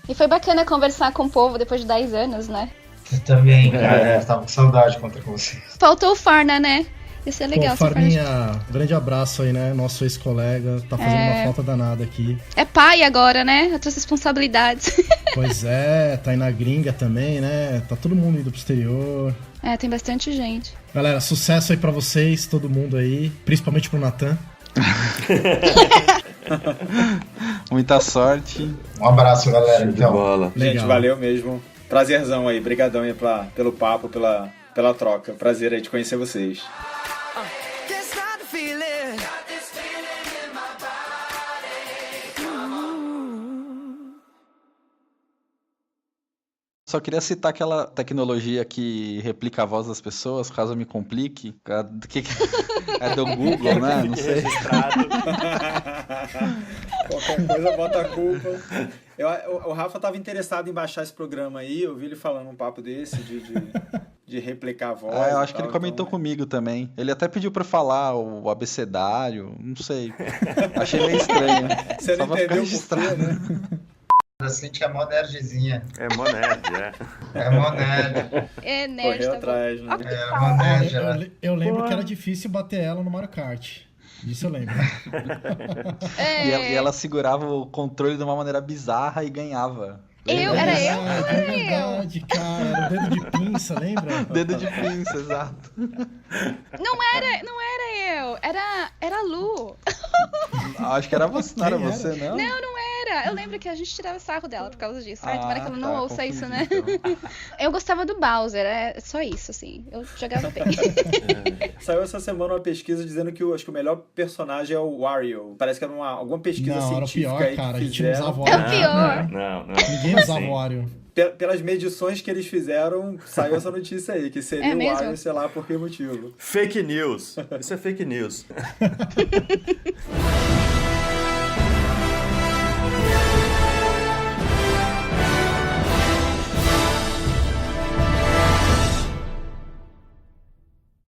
E foi bacana conversar com o povo depois de 10 anos, né? Você também, cara. Eu tava com saudade de contar com vocês. Faltou o Farna, né? Isso é legal. Pô, Farninha, grande abraço aí, né? Nosso ex-colega. Tá fazendo uma falta danada aqui. É pai agora, né? Outras responsabilidades. Pois é, tá aí na gringa também, né? Tá todo mundo indo pro exterior. Tem bastante gente. Galera, sucesso aí pra vocês, todo mundo aí. Principalmente pro Natan. Muita sorte. Um abraço, galera. Então. Bola. Gente, valeu mesmo. Prazerzão aí. Brigadão aí pelo papo, pela troca. Prazer aí de conhecer vocês. Só queria citar aquela tecnologia que replica a voz das pessoas, caso eu me complique. É do Google, né? Não sei. Qualquer coisa, bota a culpa. O Rafa estava interessado em baixar esse programa aí, eu vi ele falando um papo desse de replicar a voz. Eu acho que ele comentou comigo também. Ele até pediu pra falar o abecedário, não sei. Achei meio estranho. Você não entendeu registrado, né? Assim que é mó nerdzinha. É mó nerd, É mó nerd. É nerd. Correu atrás, né? É mó nerd. Eu lembro que era difícil bater ela no Mario Kart. Disso eu lembro. E ela segurava o controle de uma maneira bizarra e ganhava. Era eu? É verdade, cara. Era o dedo de pinça, lembra? Dedo de pinça, exato. Não era eu. Era a Lu. Acho que era você, não era você, não? Não era. era! Eu lembro que a gente tirava sarro dela por causa disso. Ai, tomara que ela não ouça confundi, isso, né? então. Eu gostava do Bowser, é só isso, assim. Eu jogava bem. Saiu essa semana uma pesquisa dizendo que acho que o melhor personagem é o Wario. Parece que era alguma pesquisa Não, era o científica pior, aí cara. A que gente não fizeram. usava o É o Wario. pior. Não. Ninguém usava Sim. o Wario. Pelas medições que eles fizeram, saiu essa notícia aí, que seria É o mesmo? Wario, sei lá por que motivo. Fake news. Isso é fake news.